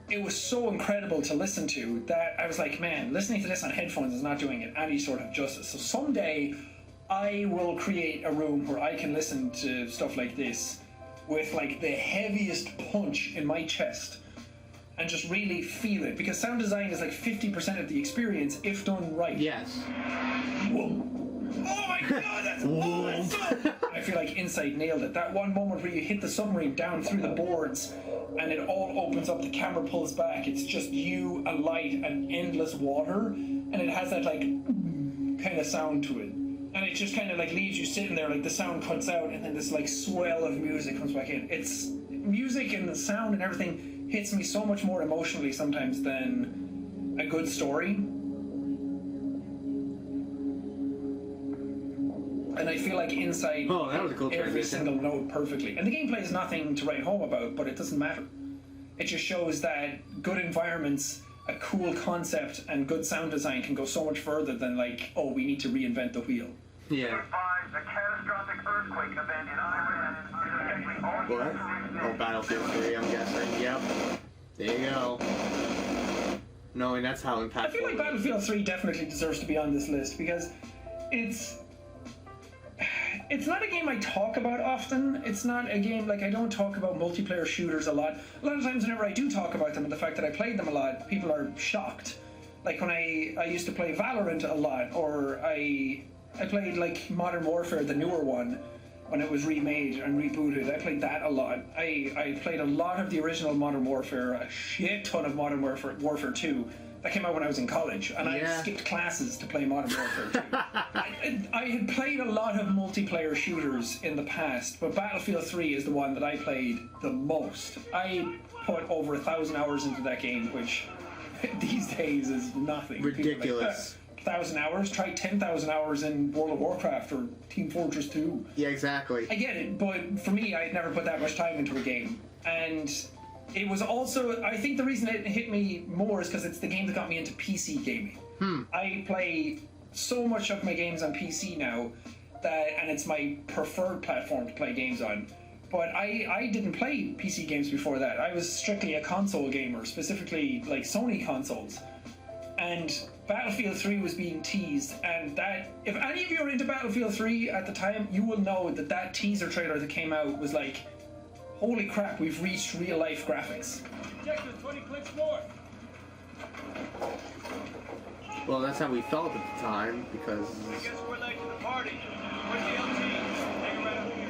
Speaker 2: it was so incredible to listen to that I was like, man, listening to this on headphones is not doing it any sort of justice. So someday I will create a room where I can listen to stuff like this with like the heaviest punch in my chest and just really feel it, because sound design is like 50% of the experience if done right.
Speaker 1: Yes.
Speaker 2: Whoa. Oh my god, that's awesome! I feel like Inside nailed it. That one moment where you hit the submarine down through the boards and it all opens up, the camera pulls back, it's just you, a light, and endless water, and it has that like kind of sound to it. And it just kind of like leaves you sitting there, like the sound cuts out and then this like swell of music comes back in. It's music and the sound and everything hits me so much more emotionally sometimes than a good story. And I feel like Inside
Speaker 1: that was a cool
Speaker 2: every
Speaker 1: transition.
Speaker 2: single note perfectly. And the gameplay is nothing to write home about, but it doesn't matter. It just shows that good environments, a cool concept, and good sound design can go so much further than like, oh, we need to reinvent the wheel.
Speaker 1: Yeah.
Speaker 4: A catastrophic earthquake event in Iran is affecting all
Speaker 1: What? Oh, Battlefield 3, I'm guessing. Yep. There you go. Knowing that's how impactful.
Speaker 2: I feel like Battlefield 3 definitely deserves to be on this list, because it's not a game I talk about often. It's not a game, like, I don't talk about multiplayer shooters a lot. A lot of times whenever I do talk about them and the fact that I played them a lot, people are shocked. Like when I used to play Valorant a lot, or I played like Modern Warfare, the newer one, when it was remade and rebooted. I played that a lot. I played a lot of the original Modern Warfare, a shit ton of Modern Warfare 2. That came out when I was in college, and I skipped classes to play Modern Warfare 2. I had played a lot of multiplayer shooters in the past, but Battlefield 3 is the one that I played the most. I put over 1,000 hours into that game, which these days is nothing.
Speaker 1: Ridiculous.
Speaker 2: 1,000 hours? Try 10,000 hours in World of Warcraft or Team Fortress 2.
Speaker 1: Yeah, exactly.
Speaker 2: I get it, but for me, I'd never put that much time into a game. And it was also, I think the reason it hit me more is because it's the game that got me into PC gaming. I play so much of my games on PC now, and it's my preferred platform to play games on. But I didn't play PC games before that. I was strictly a console gamer, specifically like Sony consoles. and Battlefield 3 was being teased, and that, if any of you are into Battlefield 3 at the time, you will know that that teaser trailer that came out was like, holy crap, we've reached real life graphics.
Speaker 6: Objective 20 clicks north.
Speaker 1: Well, that's how we felt at the time, because...
Speaker 6: I guess we're late to the party. Where's the LT? Hang right up here.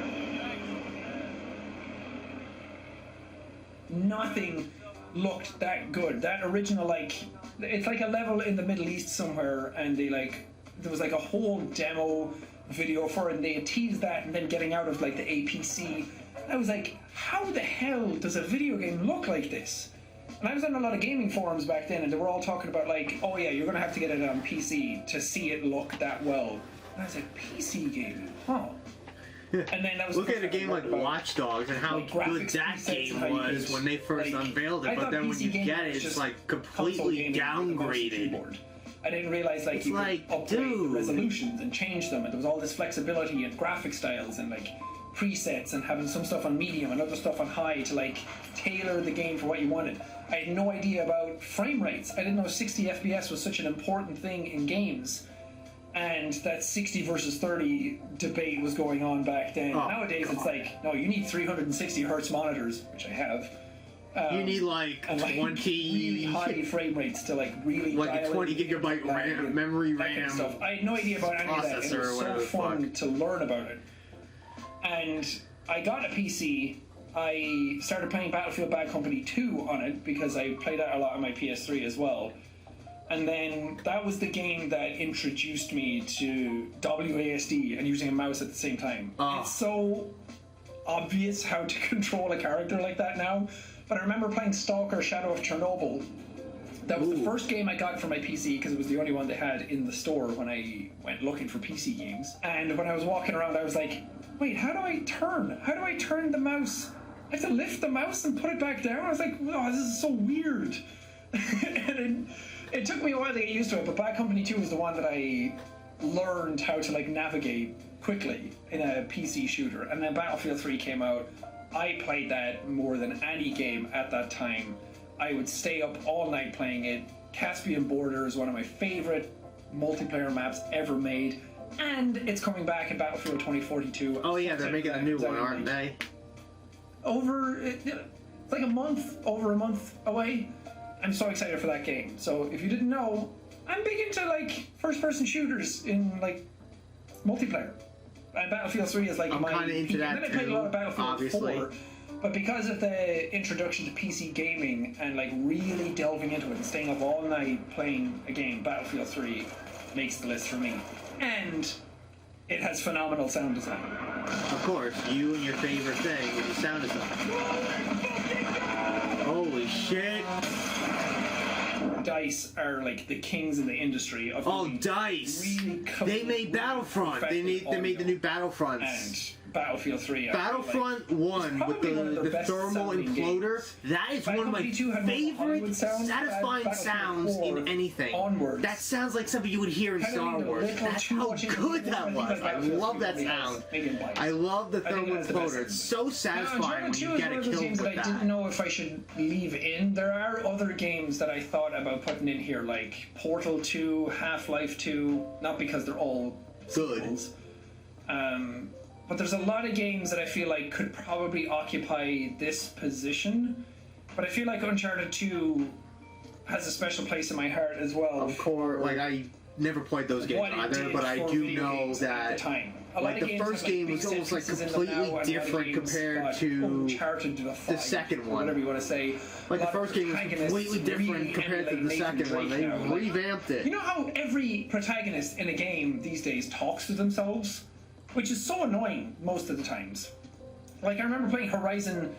Speaker 2: Nothing looked that good. That original, like, it's like a level in the Middle East somewhere, and they like, there was like a whole demo video for it, and they had teased that, and then getting out of like the APC. I was like, how the hell does a video game look like this? And I was on a lot of gaming forums back then, and they were all talking about like, oh yeah, you're gonna have to get it on PC to see it look that well. And I was like, PC gaming, huh? And then that was
Speaker 1: look at a game like Watch Dogs and how good that game was when they first unveiled it, but then when you get it, it's like completely downgraded.
Speaker 2: I didn't realize like you could upgrade the resolutions and change them, and there was all this flexibility and graphic styles and like presets and having some stuff on medium and other stuff on high to like tailor the game for what you wanted. I had no idea about frame rates. I didn't know 60 FPS was such an important thing in games. And that 60 versus 30 debate was going on back then. Nowadays it's like, no, you need 360 hertz monitors, which I have.
Speaker 1: You need like 20...
Speaker 2: really high frame rates to like really
Speaker 1: like a 20 gigabyte RAM, memory RAM.
Speaker 2: Kind of stuff. I had no idea about any of that. It was so fun to learn about it. And I got a PC. I started playing Battlefield Bad Company 2 on it because I played that a lot on my PS3 as well. And then that was the game that introduced me to WASD and using a mouse at the same time. It's so obvious how to control a character like that now. But I remember playing Stalker Shadow of Chernobyl. That was the first game I got for my PC because it was the only one they had in the store when I went looking for PC games. And when I was walking around, I was like, wait, how do I turn? How do I turn the mouse? I have to lift the mouse and put it back down? I was like, oh, this is so weird. And it took me a while to get used to it, but Bad Company 2 was the one that I learned how to like navigate quickly in a PC shooter. And then Battlefield 3 came out. I played that more than any game at that time. I would stay up all night playing it. Caspian Border is one of my favorite multiplayer maps ever made. And it's coming back in Battlefield 2042.
Speaker 1: Oh yeah, they're making a new one, aren't they?
Speaker 2: It's like over a month away. I'm so excited for that game. So if you didn't know, I'm big into like first-person shooters in like multiplayer. And Battlefield 3 is like
Speaker 1: I'm kind of into that
Speaker 2: too. And then I played a lot of Battlefield
Speaker 1: obviously.
Speaker 2: 4. But because of the introduction to PC gaming and like really delving into it and staying up all night playing a game, Battlefield 3 makes the list for me. And it has phenomenal sound design.
Speaker 1: Of course, you and your favorite thing is the sound design. Holy shit!
Speaker 2: DICE are like the kings in the industry of
Speaker 1: DICE!
Speaker 2: Really
Speaker 1: they made Battlefront. They made the new Battlefronts.
Speaker 2: And Battlefield 3.
Speaker 1: Battlefront 1 with the thermal imploder.
Speaker 2: Games.
Speaker 1: That is one of my favorite satisfying sounds in anything.
Speaker 2: Onwards.
Speaker 1: That sounds like something you would hear in Star Wars. That's how good that was. I love that sound. I love the thermal imploder. It's so satisfying when you get a kill with that.
Speaker 2: I didn't know if I should leave in. There are other games that I thought about putting in here, like Portal 2, Half-Life 2, not because they're all sequels. But there's a lot of games that I feel like could probably occupy this position. But I feel like Uncharted 2 has a special place in my heart as well.
Speaker 1: Of course, like I never played those games either, but I do know that like the first game was almost like completely different compared to the second one.
Speaker 2: Whatever you want to say.
Speaker 1: Like the first game was completely different compared to the second one. They revamped it.
Speaker 2: You know how every protagonist in a game these days talks to themselves? Which is so annoying most of the times. Like I remember playing Horizon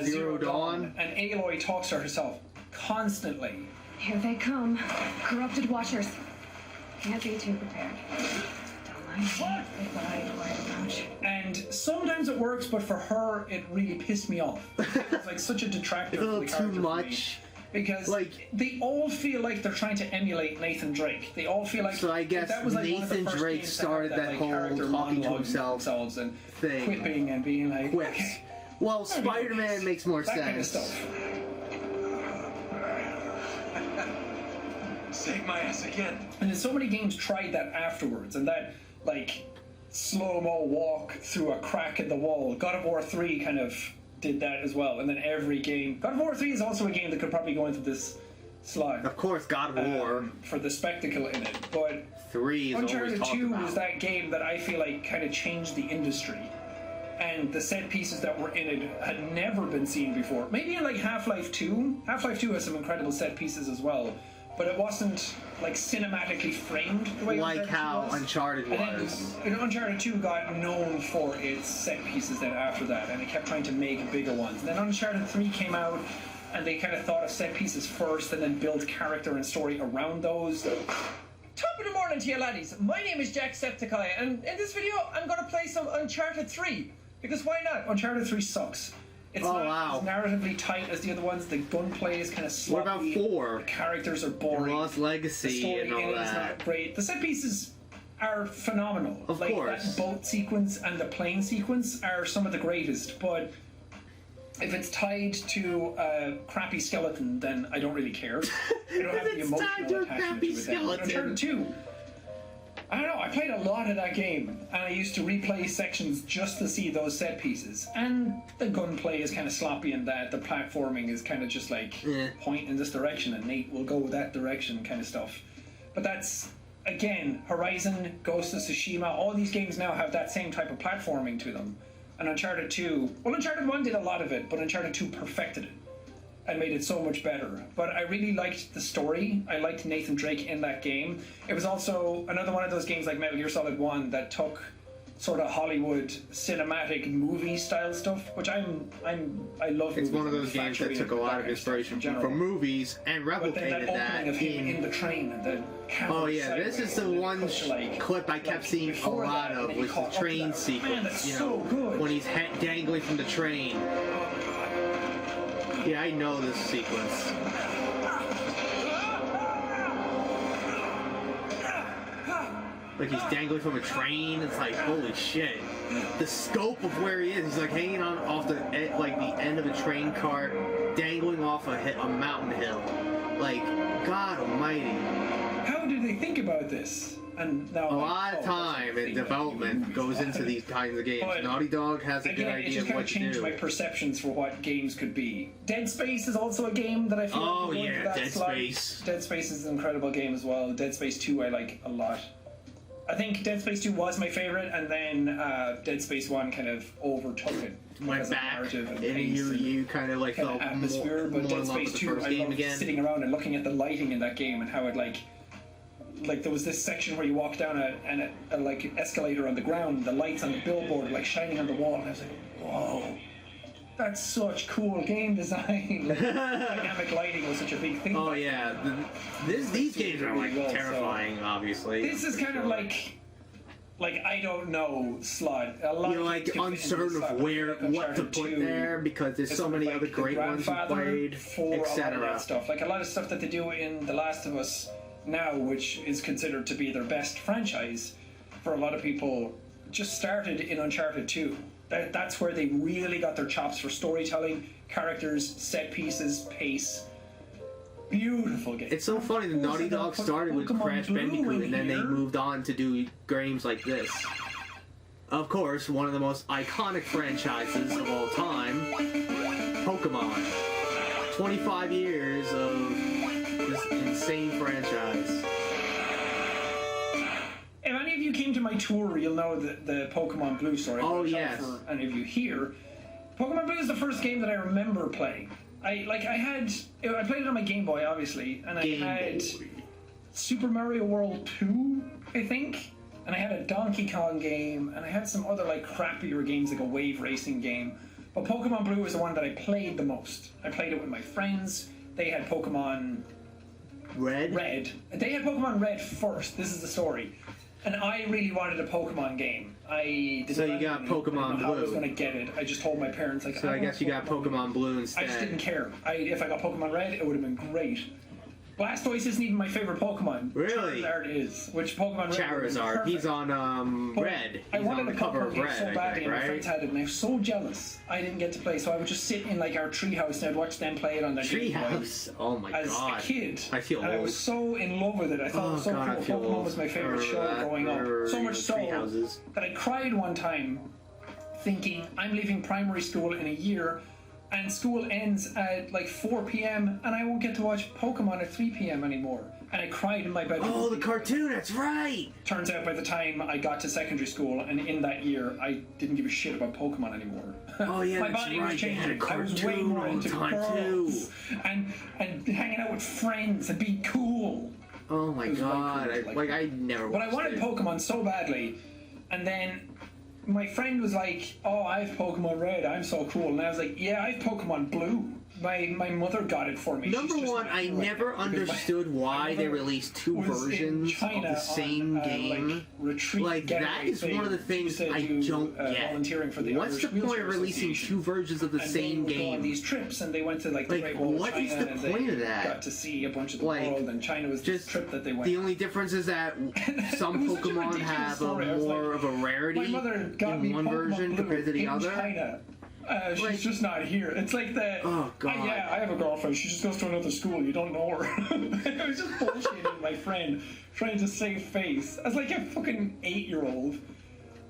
Speaker 2: Zero Dawn, and Aloy talks to herself constantly.
Speaker 7: Here they come, corrupted watchers. Can't be too prepared.
Speaker 2: And sometimes it works, but for her, it really pissed me off. It's like such a detractor.
Speaker 1: It's a little too much.
Speaker 2: Because like they all feel like they're trying to emulate Nathan Drake. They all feel like
Speaker 1: so. I guess that was like Nathan Drake started that whole talking to himself
Speaker 2: and
Speaker 1: thing,
Speaker 2: quipping and being like,
Speaker 1: quips. Okay, well, Spider-Man makes more sense.
Speaker 2: Kind of stuff.
Speaker 5: Save my ass again.
Speaker 2: And then so many games tried that afterwards, and that, like, slow-mo walk through a crack in the wall. God of War 3 kind of did that as well, and then every game... God of War 3 is also a game that could probably go into this slide.
Speaker 1: Of course, God of War.
Speaker 2: For the spectacle in it, but
Speaker 1: 3 is
Speaker 2: Uncharted
Speaker 1: always
Speaker 2: 2
Speaker 1: talked
Speaker 2: was
Speaker 1: about.
Speaker 2: that game that I feel like kind of changed the industry. And the set pieces that were in it had never been seen before. Maybe in like Half-Life 2. Half-Life 2 has some incredible set pieces as well, but it wasn't like cinematically framed the way
Speaker 1: Like
Speaker 2: Uncharted
Speaker 1: how
Speaker 2: was.
Speaker 1: Uncharted
Speaker 2: And
Speaker 1: was.
Speaker 2: then Uncharted 2 got known for its set pieces then after that, and it kept trying to make bigger ones. And then Uncharted 3 came out, and they kind of thought of set pieces first and then built character and story around those.
Speaker 8: Top of the morning to you laddies. My name is Jacksepticeye, and in this video I'm going to play some Uncharted 3. Because why not?
Speaker 2: Uncharted 3 sucks. It's
Speaker 1: Oh,
Speaker 2: not
Speaker 1: wow.
Speaker 2: as narratively tight as the other ones. The gunplay is kind of sloppy.
Speaker 1: What about 4?
Speaker 2: The characters are boring.
Speaker 1: Lost
Speaker 2: The
Speaker 1: Legacy
Speaker 2: story
Speaker 1: and all
Speaker 2: in it is
Speaker 1: that.
Speaker 2: not great. The set pieces are phenomenal.
Speaker 1: Of
Speaker 2: like
Speaker 1: course.
Speaker 2: That boat sequence and the plane sequence are some of the greatest, but if it's tied to a crappy skeleton, then I don't really care. I don't have the
Speaker 1: If it's tied to
Speaker 2: emotional
Speaker 1: a
Speaker 2: attachment
Speaker 1: crappy
Speaker 2: to it. Then.
Speaker 1: skeleton.
Speaker 2: Uncharted 2, I don't know, I played a lot of that game, and I used to replay sections just to see those set pieces. And the gunplay is kind of sloppy in that, the platforming is kind of just like, point in this direction, and Nate will go that direction kind of stuff. But that's, again, Horizon, Ghost of Tsushima, all these games now have that same type of platforming to them. And Uncharted 2, well, Uncharted 1 did a lot of it, but Uncharted 2 perfected it and made it so much better. But I really liked the story. I liked Nathan Drake in that game. It was also another one of those games like Metal Gear Solid 1 that took sort of Hollywood cinematic movie style stuff, which I love.
Speaker 1: It's
Speaker 2: movies
Speaker 1: one of
Speaker 2: and
Speaker 1: those games that
Speaker 2: factory
Speaker 1: took a
Speaker 2: and
Speaker 1: lot
Speaker 2: that
Speaker 1: of
Speaker 2: kind stuff in
Speaker 1: inspiration
Speaker 2: general.
Speaker 1: from movies and
Speaker 2: But then
Speaker 1: replicated
Speaker 2: that
Speaker 1: that
Speaker 2: opening of him in
Speaker 1: in...
Speaker 2: the train and the camera
Speaker 1: Oh yeah, this is
Speaker 2: sideways
Speaker 1: the
Speaker 2: and then
Speaker 1: one
Speaker 2: cut to, like,
Speaker 1: clip I kept seeing a
Speaker 2: before
Speaker 1: lot
Speaker 2: that, and
Speaker 1: of
Speaker 2: then you
Speaker 1: was the
Speaker 2: caught up to
Speaker 1: train
Speaker 2: that.
Speaker 1: sequence.
Speaker 2: Man, that's
Speaker 1: you
Speaker 2: so
Speaker 1: know,
Speaker 2: good.
Speaker 1: when he's dangling from the train. Yeah, I know this sequence. Like he's dangling from a train. It's like holy shit. The scope of where he is. He's like hanging on off the like the end of a train cart, dangling off a mountain hill. Like God Almighty.
Speaker 2: How do they think about this? And now
Speaker 1: A lot of time and development goes into these kinds of games.
Speaker 2: But
Speaker 1: Naughty Dog has a good
Speaker 2: Again, it
Speaker 1: idea
Speaker 2: just
Speaker 1: of
Speaker 2: kind
Speaker 1: what
Speaker 2: of
Speaker 1: to
Speaker 2: changed
Speaker 1: do.
Speaker 2: my perceptions for what games could be. Dead Space is also a game that I feel
Speaker 1: Oh,
Speaker 2: like will go
Speaker 1: yeah,
Speaker 2: into that
Speaker 1: Dead
Speaker 2: slot.
Speaker 1: Space.
Speaker 2: Dead Space is an incredible game as well. Dead Space 2 I like a lot. I think Dead Space 2 was my favorite, and then Dead Space 1 kind of overtook it.
Speaker 1: Went
Speaker 2: because of
Speaker 1: back,
Speaker 2: narrative and
Speaker 1: and
Speaker 2: pace
Speaker 1: you kind of like
Speaker 2: kind
Speaker 1: felt
Speaker 2: of atmosphere,
Speaker 1: more
Speaker 2: but Dead
Speaker 1: in love with
Speaker 2: Space
Speaker 1: the
Speaker 2: 2,
Speaker 1: first
Speaker 2: I
Speaker 1: game
Speaker 2: loved
Speaker 1: again.
Speaker 2: sitting around and looking at the lighting in that game and how it like there was this section where you walk down a like escalator on the ground, the lights on the billboard are like shining on the wall, and I was like, whoa, that's such cool game design. Like, dynamic lighting was such a big thing.
Speaker 1: Oh yeah, these games are like
Speaker 2: Really well, so-
Speaker 1: terrifying. Obviously,
Speaker 2: This is kind of like I don't know slot. A lot
Speaker 1: you're
Speaker 2: of
Speaker 1: like
Speaker 2: games can fit into
Speaker 1: uncertain
Speaker 2: this slot,
Speaker 1: of
Speaker 2: but
Speaker 1: where
Speaker 2: like
Speaker 1: what to
Speaker 2: Uncharted
Speaker 1: put
Speaker 2: 2
Speaker 1: there because there's
Speaker 2: is
Speaker 1: so
Speaker 2: sort of
Speaker 1: many
Speaker 2: like
Speaker 1: other
Speaker 2: the
Speaker 1: great ones you
Speaker 2: grandfather
Speaker 1: played,
Speaker 2: for a lot of
Speaker 1: etc.
Speaker 2: that stuff. Like a lot of stuff that they do in The Last of Us now, which is considered to be their best franchise, for a lot of people, just started in Uncharted 2. That's where they really got their chops for storytelling, characters, set pieces, pace. Beautiful game.
Speaker 1: It's so funny that Naughty Dog started with
Speaker 2: Pokemon
Speaker 1: Crash
Speaker 2: Blue
Speaker 1: Bandicoot
Speaker 2: in
Speaker 1: and then they
Speaker 2: here.
Speaker 1: moved on to do games like this. Of course, one of the most iconic franchises of all time, Pokemon. 25 years of this insane franchise.
Speaker 2: If any of you came to my tour, you'll know the Pokemon Blue story.
Speaker 1: Oh,
Speaker 2: I'll tell
Speaker 1: yes.
Speaker 2: For any of you here, Pokemon Blue is the first game that I remember playing. I played it on my Game Boy, obviously, and I had Super Mario World 2, I think, and I had a Donkey Kong game, and I had some other like crappier games like a wave racing game. But Pokemon Blue was the one that I played the most. I played it with my friends. They had Pokemon Red. They had Pokemon Red first. This is the story. And I really wanted a Pokemon game. I didn't
Speaker 1: So you
Speaker 2: have
Speaker 1: got
Speaker 2: any.
Speaker 1: Pokemon
Speaker 2: I didn't know how I was
Speaker 1: Blue.
Speaker 2: going to get it. I just told my parents, like,
Speaker 1: So I guess you got Pokemon Blue
Speaker 2: I just didn't
Speaker 1: instead.
Speaker 2: care. If I got Pokemon Red, it would have been great. Blastoise isn't even my favorite Pokemon.
Speaker 1: Really?
Speaker 2: Charizard is. Which Pokemon Red?
Speaker 1: Charizard. He's on
Speaker 2: But
Speaker 1: Red.
Speaker 2: I
Speaker 1: He's
Speaker 2: wanted
Speaker 1: on the
Speaker 2: a
Speaker 1: cover
Speaker 2: Pokemon
Speaker 1: of
Speaker 2: game
Speaker 1: Red,
Speaker 2: so
Speaker 1: I
Speaker 2: badly,
Speaker 1: think,
Speaker 2: and my
Speaker 1: right?
Speaker 2: friends had it, and I was so jealous I didn't get to play. So I would just sit in like our treehouse and I'd watch them play it on their Game Boy
Speaker 1: Treehouse. Oh my
Speaker 2: as
Speaker 1: god.
Speaker 2: a kid.
Speaker 1: I feel
Speaker 2: and I
Speaker 1: old.
Speaker 2: was so in love with it. I thought it was so
Speaker 1: God, I
Speaker 2: cool.
Speaker 1: feel
Speaker 2: Pokemon
Speaker 1: old.
Speaker 2: was my favorite show growing up. So much so
Speaker 1: Treehouses.
Speaker 2: that I cried one time thinking I'm leaving primary school in a year and school ends at like 4 p.m. and I won't get to watch Pokemon at 3 p.m. anymore. And I cried in my bedroom.
Speaker 1: Oh, the cartoon, that's right!
Speaker 2: Turns out by the time I got to secondary school and in that year, I didn't give a shit about Pokemon anymore.
Speaker 1: Oh yeah,
Speaker 2: my
Speaker 1: that's
Speaker 2: body
Speaker 1: right.
Speaker 2: was
Speaker 1: They had a
Speaker 2: changing. I was way
Speaker 1: cartoon
Speaker 2: more
Speaker 1: all the
Speaker 2: into
Speaker 1: time,
Speaker 2: girls and hanging out with friends and being cool.
Speaker 1: Oh my
Speaker 2: It was
Speaker 1: god,
Speaker 2: really cool,
Speaker 1: I never
Speaker 2: But I
Speaker 1: watched
Speaker 2: wanted
Speaker 1: it.
Speaker 2: Pokemon so badly, and then my friend was like, "Oh, I have Pokemon Red. I'm so cool." And I was like, "Yeah, I have Pokemon Blue. My mother got it for me."
Speaker 1: Number
Speaker 2: She's just
Speaker 1: one,
Speaker 2: not
Speaker 1: I
Speaker 2: here right
Speaker 1: never
Speaker 2: now because
Speaker 1: understood why they
Speaker 2: mother
Speaker 1: released two
Speaker 2: was in
Speaker 1: versions of
Speaker 2: China
Speaker 1: the same
Speaker 2: on,
Speaker 1: game.
Speaker 2: like, retreat
Speaker 1: Like, that
Speaker 2: getaway
Speaker 1: is one of the
Speaker 2: thing. She
Speaker 1: things
Speaker 2: said
Speaker 1: I
Speaker 2: do,
Speaker 1: don't get.
Speaker 2: volunteering for the
Speaker 1: What's the
Speaker 2: Irish
Speaker 1: point
Speaker 2: Wheelchair
Speaker 1: of releasing
Speaker 2: Association.
Speaker 1: two versions of the
Speaker 2: And
Speaker 1: same
Speaker 2: they would go on
Speaker 1: game?
Speaker 2: these trips, and they went to like the
Speaker 1: Like,
Speaker 2: Great Wall of
Speaker 1: what
Speaker 2: China,
Speaker 1: is the
Speaker 2: and
Speaker 1: point
Speaker 2: they
Speaker 1: of that?
Speaker 2: got to see a bunch of the
Speaker 1: Like,
Speaker 2: world. And China was
Speaker 1: Just
Speaker 2: the trip that they went.
Speaker 1: the only difference is that some
Speaker 2: It was such a
Speaker 1: Pokemon
Speaker 2: ridiculous
Speaker 1: have a
Speaker 2: story. I was
Speaker 1: more
Speaker 2: like,
Speaker 1: of a rarity
Speaker 2: My mother got
Speaker 1: in
Speaker 2: me
Speaker 1: one
Speaker 2: Pokemon
Speaker 1: version
Speaker 2: Blue
Speaker 1: compared to the
Speaker 2: in
Speaker 1: other.
Speaker 2: China. She's
Speaker 1: Like-
Speaker 2: just not here. It's like the.
Speaker 1: Oh, God.
Speaker 2: Yeah, I have a girlfriend. She just goes to another school. You don't know her. I was just bullshitting with my friend, trying to save face. I was like a fucking 8-year-old.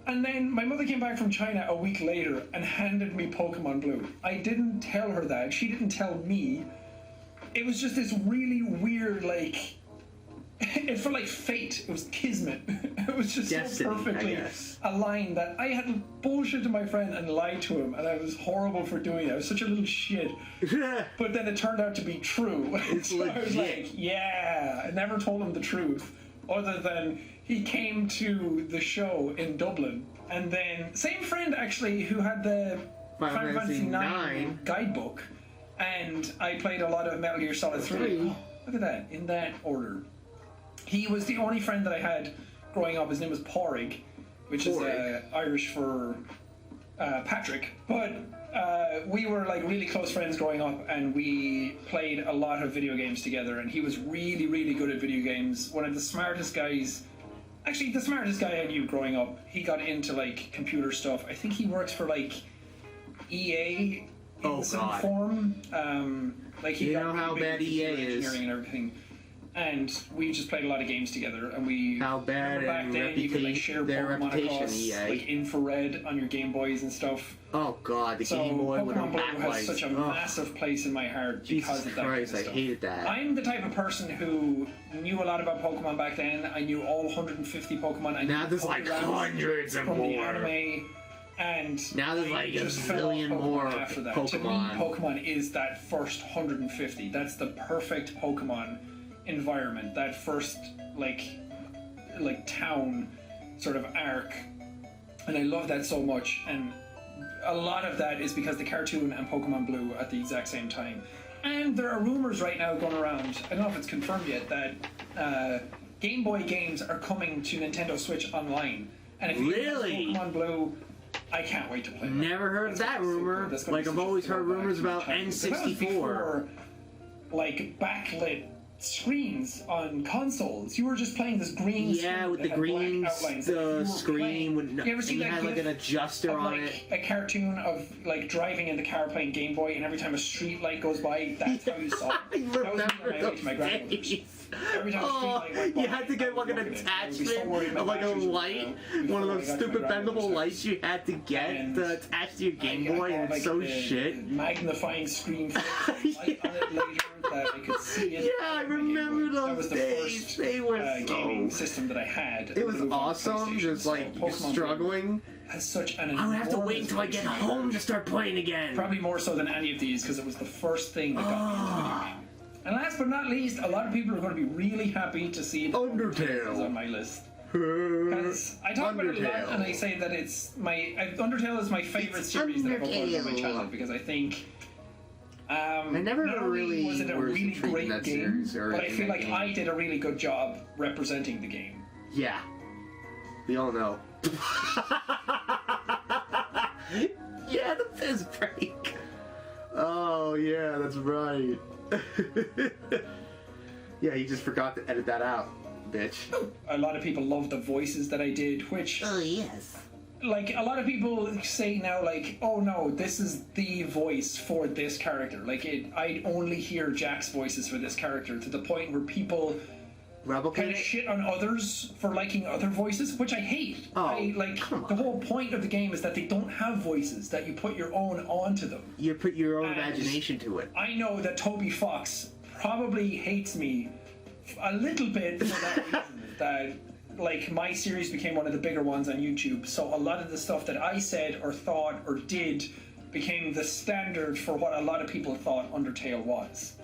Speaker 2: And then my mother came back from China a week later and handed me Pokemon Blue. I didn't tell her that. She didn't tell me. It was just this really weird, like. It felt like fate. It was kismet. It was just
Speaker 1: Destiny,
Speaker 2: so
Speaker 1: I
Speaker 2: perfectly
Speaker 1: guess.
Speaker 2: aligned that I had bullshit to my friend and lied to him, and I was horrible for doing it. I was such a little shit. But then it turned out to be true.
Speaker 1: It's
Speaker 2: So I was
Speaker 1: legit.
Speaker 2: like, yeah. I never told him the truth, other than he came to the show in Dublin, and then same friend actually who had the Final Fantasy IX guidebook, and I played a lot of Metal Gear Solid 3. Oh, look at that, in that order. He was the only friend that I had growing up. His name was Porrig, which is Irish for Patrick. But we were like really close friends growing up, and we played a lot of video games together. And he was really, really good at video games. One of the smartest guys. Actually, the smartest guy I knew growing up. He got into like computer stuff. I think he works for like EA in some
Speaker 1: God.
Speaker 2: form. Like he
Speaker 1: You
Speaker 2: got
Speaker 1: know how
Speaker 2: really big
Speaker 1: bad
Speaker 2: into
Speaker 1: EA
Speaker 2: computer
Speaker 1: is.
Speaker 2: engineering and everything. And we just played a lot of games together, and we
Speaker 1: How bad
Speaker 2: remember back
Speaker 1: and
Speaker 2: then you could like share
Speaker 1: their
Speaker 2: Pokemon
Speaker 1: reputation,
Speaker 2: across
Speaker 1: EA.
Speaker 2: like infrared on your Game Boys and stuff.
Speaker 1: Oh god, the
Speaker 2: So
Speaker 1: Game Boy with a
Speaker 2: Pokemon Blue
Speaker 1: backlight.
Speaker 2: has such a
Speaker 1: Oh,
Speaker 2: massive place in my heart
Speaker 1: Jesus
Speaker 2: because of that
Speaker 1: Christ,
Speaker 2: kind of
Speaker 1: I
Speaker 2: stuff.
Speaker 1: hated that.
Speaker 2: I'm the type of person who knew a lot about Pokemon back then. I knew all 150 Pokemon. I
Speaker 1: Now
Speaker 2: knew
Speaker 1: there's like
Speaker 2: Pokedex
Speaker 1: hundreds and
Speaker 2: from the
Speaker 1: more.
Speaker 2: anime. And
Speaker 1: Now there's
Speaker 2: I
Speaker 1: like a
Speaker 2: just fell off
Speaker 1: zillion
Speaker 2: Pokemon
Speaker 1: more
Speaker 2: after that. To me,
Speaker 1: Pokemon.
Speaker 2: Pokemon is that first 150. That's the perfect Pokemon environment. That first like town sort of arc, and I love that so much. And a lot of that is because the cartoon and Pokemon Blue at the exact same time. And there are rumors right now going around. I don't know if it's confirmed yet that Game Boy games are coming to Nintendo Switch Online. And if you
Speaker 1: Really?
Speaker 2: have Pokemon Blue, I can't wait to play that.
Speaker 1: Never heard
Speaker 2: That's
Speaker 1: that
Speaker 2: gonna be so
Speaker 1: rumor.
Speaker 2: cool. That's gonna
Speaker 1: Like
Speaker 2: be
Speaker 1: I've
Speaker 2: such a
Speaker 1: always heard
Speaker 2: throwback
Speaker 1: rumors
Speaker 2: to my
Speaker 1: about
Speaker 2: childhood. But that was
Speaker 1: N64.
Speaker 2: before, like backlit screens on consoles. You were just playing this green screen
Speaker 1: Yeah, with
Speaker 2: that
Speaker 1: the
Speaker 2: had
Speaker 1: green
Speaker 2: black outlines that you were
Speaker 1: screen
Speaker 2: playing.
Speaker 1: with
Speaker 2: You ever see
Speaker 1: and it
Speaker 2: that
Speaker 1: had like
Speaker 2: gif
Speaker 1: an adjuster
Speaker 2: of,
Speaker 1: on
Speaker 2: like,
Speaker 1: it.
Speaker 2: a cartoon of like driving in the car playing Game Boy, and every time a street light goes by, that's how you saw it.
Speaker 1: I
Speaker 2: That was me on
Speaker 1: remember
Speaker 2: my way
Speaker 1: those
Speaker 2: to my grandmother's.
Speaker 1: days.
Speaker 2: Every time a street
Speaker 1: Oh,
Speaker 2: light went by,
Speaker 1: you had to get
Speaker 2: I
Speaker 1: like
Speaker 2: would
Speaker 1: an
Speaker 2: look at it. I would be so
Speaker 1: attachment
Speaker 2: worried my
Speaker 1: of like a
Speaker 2: batteries would
Speaker 1: light,
Speaker 2: run out
Speaker 1: one of
Speaker 2: before
Speaker 1: those
Speaker 2: I got to my
Speaker 1: stupid bendable
Speaker 2: grandmother's
Speaker 1: lights you had to get
Speaker 2: And
Speaker 1: to attach to your Game Boy,
Speaker 2: I
Speaker 1: and
Speaker 2: got,
Speaker 1: it's so
Speaker 2: the
Speaker 1: shit.
Speaker 2: magnifying screen light on it later that I could see it.
Speaker 1: Yeah, I remember
Speaker 2: That was
Speaker 1: those
Speaker 2: the
Speaker 1: days.
Speaker 2: first
Speaker 1: They were
Speaker 2: gaming
Speaker 1: so.
Speaker 2: system that I had.
Speaker 1: It was
Speaker 2: Blue on
Speaker 1: awesome,
Speaker 2: PlayStation.
Speaker 1: just like
Speaker 2: So Pokemon Blue
Speaker 1: struggling.
Speaker 2: has such an
Speaker 1: I would have to wait
Speaker 2: enormous
Speaker 1: until I get
Speaker 2: reach.
Speaker 1: home to start playing again.
Speaker 2: Probably more so than any of these because it was the first thing that got me into video gaming. And last but not least, a lot of people are going to be really happy to see that
Speaker 1: Undertale
Speaker 2: is on my list. Because I talk about it a lot,
Speaker 1: Undertale.
Speaker 2: and I say that it's Undertale is my favorite series that I've uploaded on my
Speaker 1: Undertale.
Speaker 2: channel because I think.
Speaker 1: I never
Speaker 2: not only
Speaker 1: really
Speaker 2: was it a
Speaker 1: was
Speaker 2: really
Speaker 1: intrigued in
Speaker 2: great
Speaker 1: that
Speaker 2: game,
Speaker 1: series or
Speaker 2: but I
Speaker 1: in
Speaker 2: feel
Speaker 1: that
Speaker 2: like
Speaker 1: game.
Speaker 2: I did a really good job representing the game.
Speaker 1: Yeah. We all know. Yeah, the fizz break. Oh, yeah, that's right. Yeah, you just forgot to edit that out, bitch.
Speaker 2: A lot of people love the voices that I did, which...
Speaker 1: Oh, yes.
Speaker 2: Like, a lot of people say now, like, oh no, this is the voice for this character. Like, I only hear Jack's voices for this character, to the point where people kind of shit on others for liking other voices, which I hate.
Speaker 1: Oh,
Speaker 2: the whole point of the game is that they don't have voices, that you put your own onto them.
Speaker 1: You put your own imagination to it.
Speaker 2: I know that Toby Fox probably hates me a little bit for that reason, that... Like, my series became one of the bigger ones on YouTube, so a lot of the stuff that I said or thought or did became the standard for what a lot of people thought Undertale was.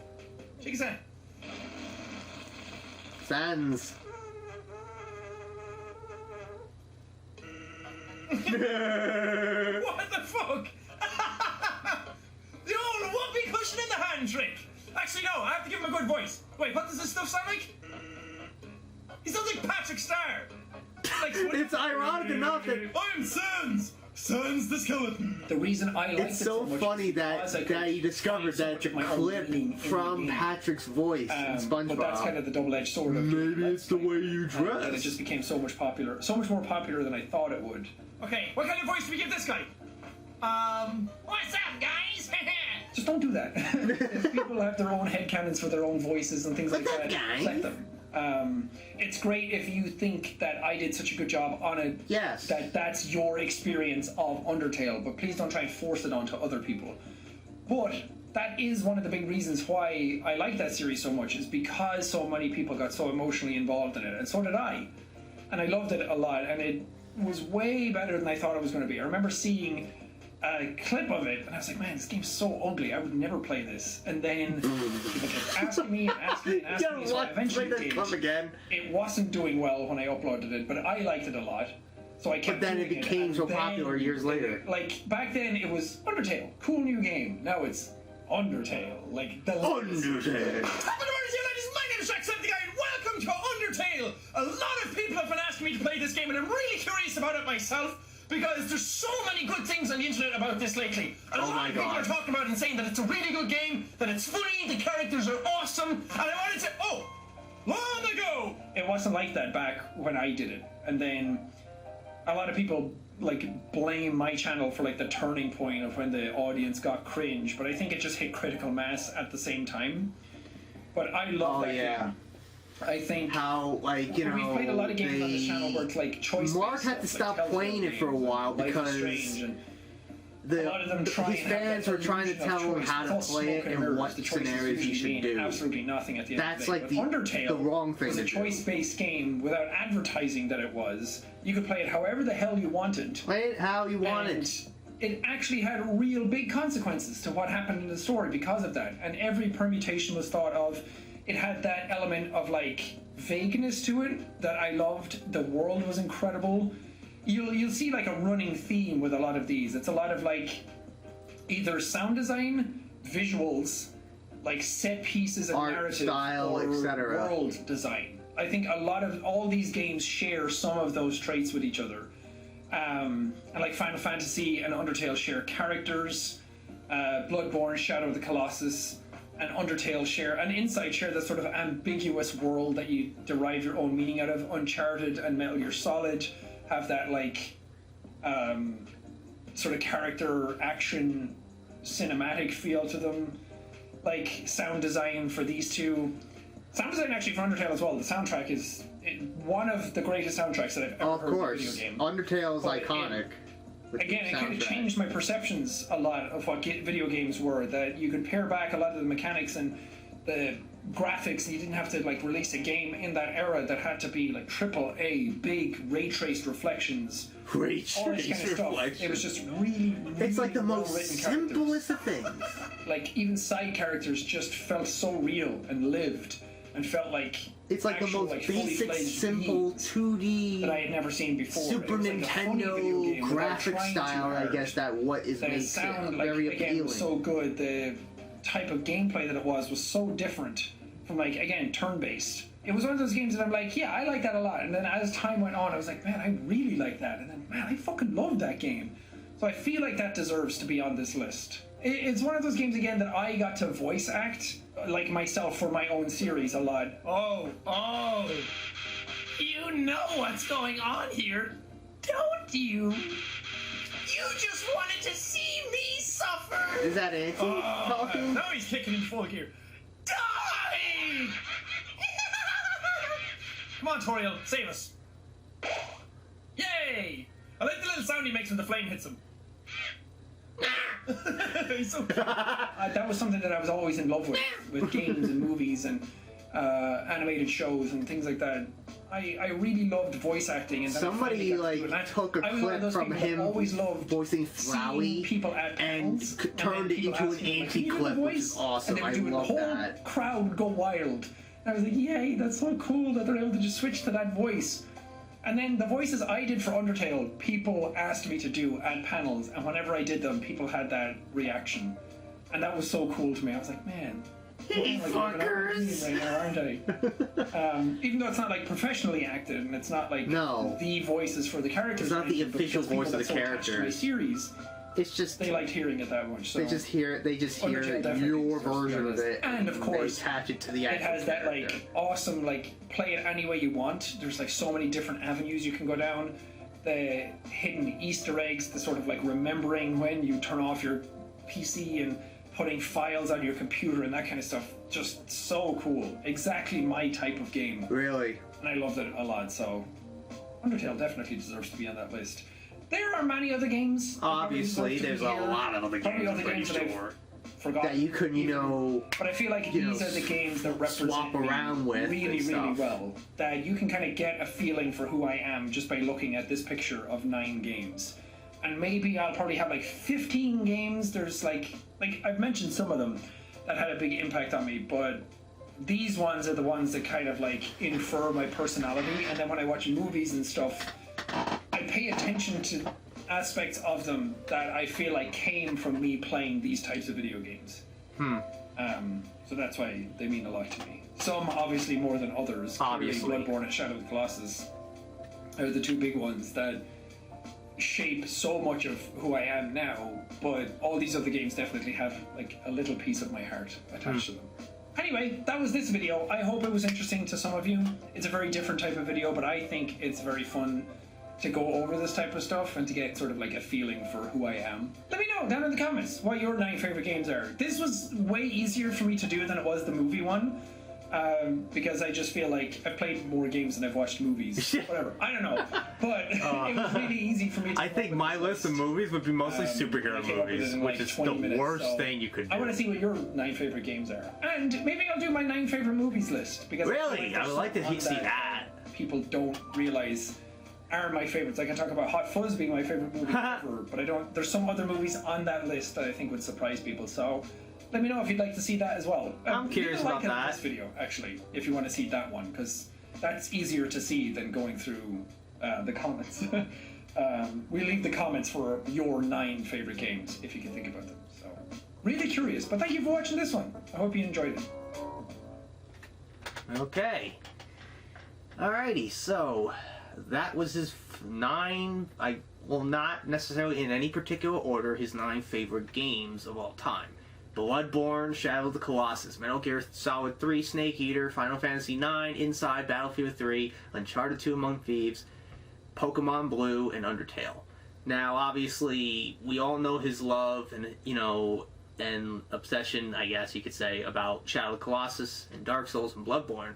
Speaker 2: Check this out.
Speaker 1: Sans.
Speaker 8: What the fuck? The old whoopee cushion in the hand trick. Actually, no, I have to give him a good voice. Wait, what does this stuff sound like? He sounds like Patrick Starr. Like,
Speaker 1: it's ironic enough that
Speaker 8: I'm Sans. Sans the skeleton.
Speaker 2: The reason I like
Speaker 1: it's so
Speaker 2: much
Speaker 1: funny that you discovered that the clip from Patrick's voice in SpongeBob.
Speaker 2: But that's kind of the double-edged sword.
Speaker 1: Maybe it's the way you dress.
Speaker 2: And it just became so much more popular than I thought it would.
Speaker 8: Okay, what kind of voice do we give this guy? What's up, guys?
Speaker 2: Just don't do that. If people have their own headcanons for their own voices and things like that, let them. It's great if you think that I did such a good job on it.
Speaker 1: Yes.
Speaker 2: That's your experience of Undertale, but please don't try and force it onto other people. But that is one of the big reasons why I like that series so much, is because so many people got so emotionally involved in it, and so did I. And I loved it a lot, and it was way better than I thought it was going to be. I remember seeing a clip of it, and I was like, man, this game's so ugly, I would never play this. And then people kept asking me, so I eventually did.
Speaker 1: Again.
Speaker 2: It wasn't doing well when I uploaded it, but I liked it a lot. So I kept
Speaker 1: But then it became so popular years later.
Speaker 2: Like, back then it was Undertale, cool new game. Now it's Undertale, like the
Speaker 1: Undertale.
Speaker 8: Top of the morning, ladies, my name is Jacksepticeye, and welcome to Undertale. A lot of people have been asking me to play this game, and I'm really curious about it myself, because there's so many good things on the internet about this lately. And a lot of people are talking about it and saying that it's a really good game, that it's funny, the characters are awesome, and I wanted to say, oh, long ago!
Speaker 2: It wasn't like that back when I did it. And then a lot of people like blame my channel for like the turning point of when the audience got cringe, but I think it just hit critical mass at the same time. But I love that game. I think
Speaker 1: how, like, you know,
Speaker 2: we've played a lot of games on this channel where it's like choice.
Speaker 1: Mark had to stop playing it for a while because
Speaker 2: a lot of them
Speaker 1: his fans were trying to tell him how to play it and what scenarios he should do.
Speaker 2: Absolutely nothing at the end of the day.
Speaker 1: That's like
Speaker 2: Undertale
Speaker 1: the wrong thing
Speaker 2: was a choice-based game without advertising that it was. You could play it however the hell you wanted.
Speaker 1: Play it how you wanted.
Speaker 2: It actually had real big consequences to what happened in the story because of that. And every permutation was thought of. It had that element of like vagueness to it that I loved. The world was incredible. You'll see like a running theme with a lot of these. It's a lot of like either sound design, visuals, like set pieces and
Speaker 1: art,
Speaker 2: narrative,
Speaker 1: style, etc.
Speaker 2: World design. I think a lot of all these games share some of those traits with each other. And like Final Fantasy and Undertale share characters. Bloodborne, Shadow of the Colossus, and Undertale share an inside share that sort of ambiguous world that you derive your own meaning out of. Uncharted and Metal Gear Solid have that like sort of character action cinematic feel to them. Like sound design for these two. Sound design actually for Undertale as well. The soundtrack is one of the greatest soundtracks that I've ever heard in a video game.
Speaker 1: Undertale is iconic.
Speaker 2: Again, it kind of changed my perceptions a lot of what video games were. That you could pare back a lot of the mechanics and the graphics. You didn't have to like release a game in that era that had to be like AAA, big ray traced reflections,
Speaker 1: ray traced reflections.
Speaker 2: It was just really
Speaker 1: it's like the most simplest of things.
Speaker 2: Like even side characters just felt so real and lived and felt like.
Speaker 1: It's like the most basic, simple 2D
Speaker 2: that I had never seen before.
Speaker 1: Super Nintendo graphic style, I guess, that what is makes it very appealing.
Speaker 2: Was so good. The type of gameplay that it was so different from like again turn-based. It was one of those games that I'm like, yeah, I like that a lot. And then as time went on, I was like, man, I really like that. And then man, I fucking loved that game. So I feel like that deserves to be on this list. It's one of those games, again, that I got to voice act, like myself, for my own series a lot.
Speaker 8: Oh. You know what's going on here, don't you? You just wanted to see me suffer.
Speaker 1: Is that it? Talking?
Speaker 8: Now he's kicking in full gear. Die! Come on, Toriel, save us. Yay! I like the little sound he makes when the flame hits him. He's so cute.
Speaker 2: That was something that I was always in love with games and movies and animated shows and things like that. I really loved voice acting, and then
Speaker 1: somebody took a clip from him voicing Flowey
Speaker 2: people at
Speaker 1: and turned it into an anti-clip, which is awesome. I love that.
Speaker 2: The whole crowd would go wild. And I was like, yay, that's so cool that they're able to just switch to that voice. And then the voices I did for Undertale, people asked me to do at panels, and whenever I did them, people had that reaction. And that was so cool to me. I was like, man,
Speaker 1: hey, fuckers!
Speaker 2: Right now, aren't I? Even though it's not like professionally acted, and it's not like the voices for the characters.
Speaker 1: It's not the official voice of the character.
Speaker 2: The series.
Speaker 1: It's just
Speaker 2: they liked hearing it that much. So
Speaker 1: they just hear your version of it,
Speaker 2: and of course,
Speaker 1: they attach it to the actual
Speaker 2: it has that like awesome play it any way you want. There's like so many different avenues you can go down. The hidden Easter eggs, the sort of like remembering when you turn off your PC and putting files on your computer and that kind of stuff. Just so cool. Exactly my type of game.
Speaker 1: Really,
Speaker 2: and I loved it a lot. So Undertale definitely deserves to be on that list. There are many other games.
Speaker 1: Obviously, there's a lot of other games. I'm pretty sure that you could,
Speaker 2: But I feel like these are the games that represent
Speaker 1: swap around with
Speaker 2: really well. That you can kind of get a feeling for who I am just by looking at this picture of 9 games. And maybe I'll probably have like 15 games. There's like I've mentioned some of them that had a big impact on me, but these ones are the ones that kind of like infer my personality. And then when I watch movies and stuff, I pay attention to aspects of them that I feel like came from me playing these types of video games. So that's why they mean a lot to me. Some obviously more than others.
Speaker 1: Obviously.
Speaker 2: Bloodborne and Shadow of the Colossus are the 2 big ones that shape so much of who I am now, but all these other games definitely have like a little piece of my heart attached to them. Anyway, that was this video. I hope it was interesting to some of you. It's a very different type of video, but I think it's very fun to go over this type of stuff and to get sort of like a feeling for who I am. Let me know down in the comments what your 9 favorite games are. This was way easier for me to do than it was the movie one, because I just feel like I've played more games than I've watched movies. Whatever, I don't know, but it was really easy for me to
Speaker 1: I think my list of movies would be mostly superhero movies, which is the worst thing you could do.
Speaker 2: I want to see what your 9 favorite games are, and maybe I'll do my 9 favorite movies list, because
Speaker 1: really, I would like to see that.
Speaker 2: People don't realize are my favorites. I can talk about Hot Fuzz being my favorite movie ever, but I don't. There's some other movies on that list that I think would surprise people. So let me know if you'd like to see that as well.
Speaker 1: I'm curious about that.
Speaker 2: This video, actually, if you want to see that one, because that's easier to see than going through the comments. We leave the comments for your 9 favorite games if you can think about them. So really curious. But thank you for watching this one. I hope you enjoyed it.
Speaker 1: Okay. Alrighty, so that was his 9, well, not necessarily in any particular order, his 9 favorite games of all time. Bloodborne, Shadow of the Colossus, Metal Gear Solid 3, Snake Eater, Final Fantasy 9, Inside, Battlefield 3, Uncharted 2 Among Thieves, Pokemon Blue, and Undertale. Now, obviously, we all know his love and, and obsession, I guess you could say, about Shadow of the Colossus and Dark Souls and Bloodborne,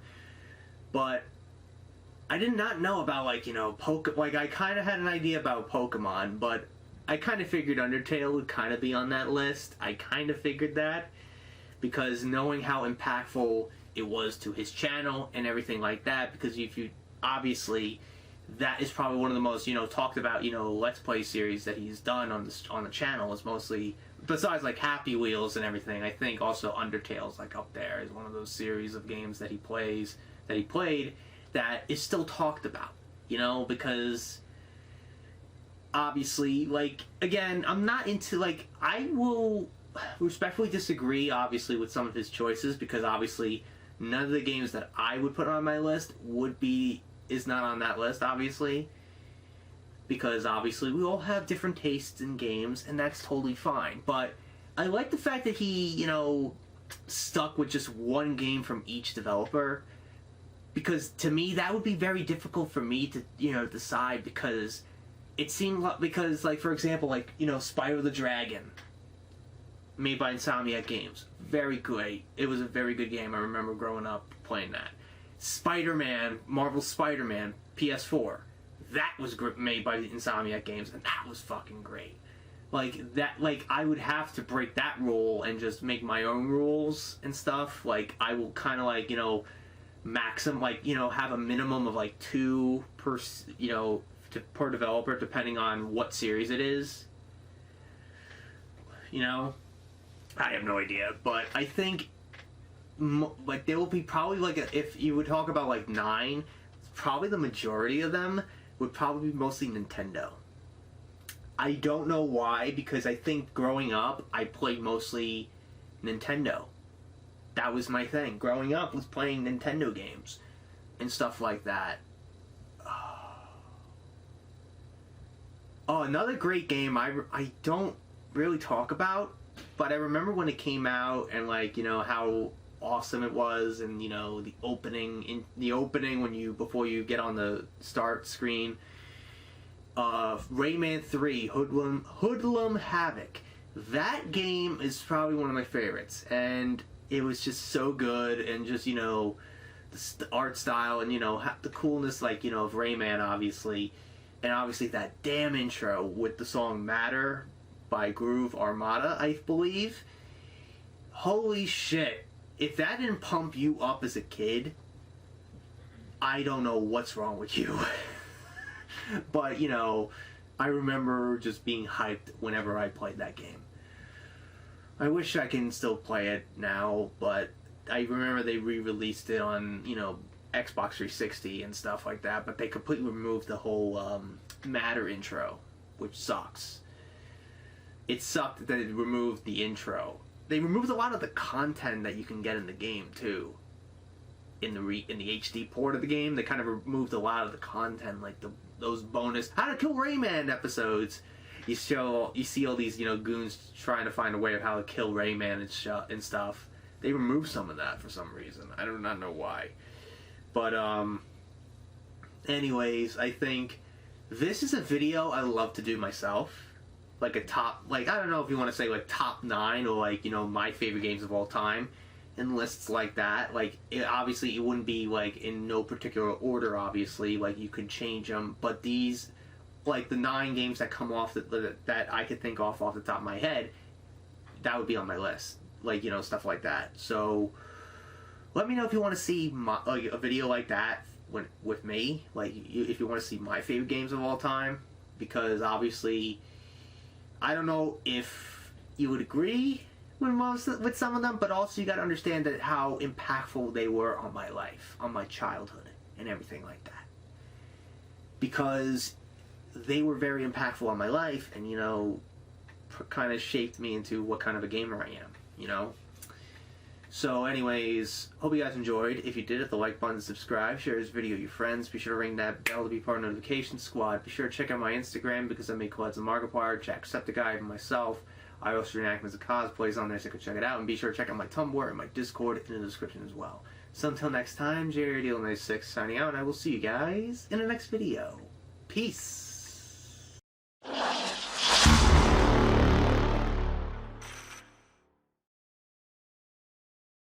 Speaker 1: but I did not know about, I kind of had an idea about Pokemon, but I kind of figured Undertale would kind of be on that list. I kind of figured that, because knowing how impactful it was to his channel and everything like that, because obviously, that is probably one of the most, talked about, Let's Play series that he's done on the channel. Is mostly, besides, Happy Wheels and everything, I think also Undertale's, up there, is one of those series of games that he played, that is still talked about, because obviously, again, I'm not into, I will respectfully disagree, obviously, with some of his choices, because obviously none of the games that I would put on my list is not on that list, obviously, because obviously we all have different tastes in games, and that's totally fine. But I like the fact that he, you know, stuck with just one game from each developer, because to me that would be very difficult for me to, you know, decide, because it seemed like, because like for example, like, you know, Spyro the Dragon, made by Insomniac Games, very good. It was a very good game. I remember growing up playing that. Spider-Man, Marvel Spider-Man, PS4, that was made by Insomniac Games, and that was fucking great. Like that, like I would have to break that rule and just make my own rules and stuff. Like I will kind of like, you know, like, you know, have a minimum of like 2 per, you know, per developer, depending on what series it is. You know, I have no idea, but I think like there will be probably like if you would talk about like 9, probably the majority of them would probably be mostly Nintendo. I don't know why, because I think growing up I played mostly Nintendo. That was my thing. Growing up was playing Nintendo games and stuff like that. Oh, another great game I don't really talk about, but I remember when it came out and like, you know, how awesome it was, and you know, the opening when you, before you get on the start screen, Rayman 3 Hoodlum Havoc. That game is probably one of my favorites, and it was just so good, and just, you know, the art style, and you know, the coolness, like, you know, of Rayman, obviously, and obviously that damn intro with the song Matter by Groove Armada, I believe. Holy shit. If that didn't pump you up as a kid, I don't know what's wrong with you. But, you know, I remember just being hyped whenever I played that game. I wish I can still play it now, but I remember they re-released it on, you know, Xbox 360 and stuff like that, but they completely removed the whole Matter intro, which sucks. It sucked that they removed the intro. They removed a lot of the content that you can get in the game too. In the HD port of the game, they kind of removed a lot of the content, like those bonus How to Kill Rayman episodes. You see all these, you know, goons trying to find a way of how to kill Rayman and stuff. They removed some of that for some reason. I do not know why. But anyways, I think this is a video I love to do myself. Like a top, like, I don't know if you want to say like top 9 or like, you know, my favorite games of all time, and lists like that. Like, obviously it wouldn't be like in no particular order, obviously, like you could change them, but these, like the 9 games that come off that I could think off the top of my head, that would be on my list, like, you know, stuff like that. So let me know if you want to see like a video like that with me, like if you want to see my favorite games of all time, because obviously I don't know if you would agree with some of them, but also you got to understand that how impactful they were on my life, on my childhood, and everything like that. Because they were very impactful on my life, and, you know, kind of shaped me into what kind of a gamer I am, you know? So anyways, hope you guys enjoyed. If you did, hit the like button, subscribe, share this video with your friends. Be sure to ring that bell to be part of the notification squad. Be sure to check out my Instagram, because I make collabs with Markiplier, Jacksepticeye, and myself. I also reenact as a cosplays on there, so you can check it out. And be sure to check out my Tumblr and my Discord in the description as well. So until next time, JRDeal96 signing out, and I will see you guys in the next video. Peace!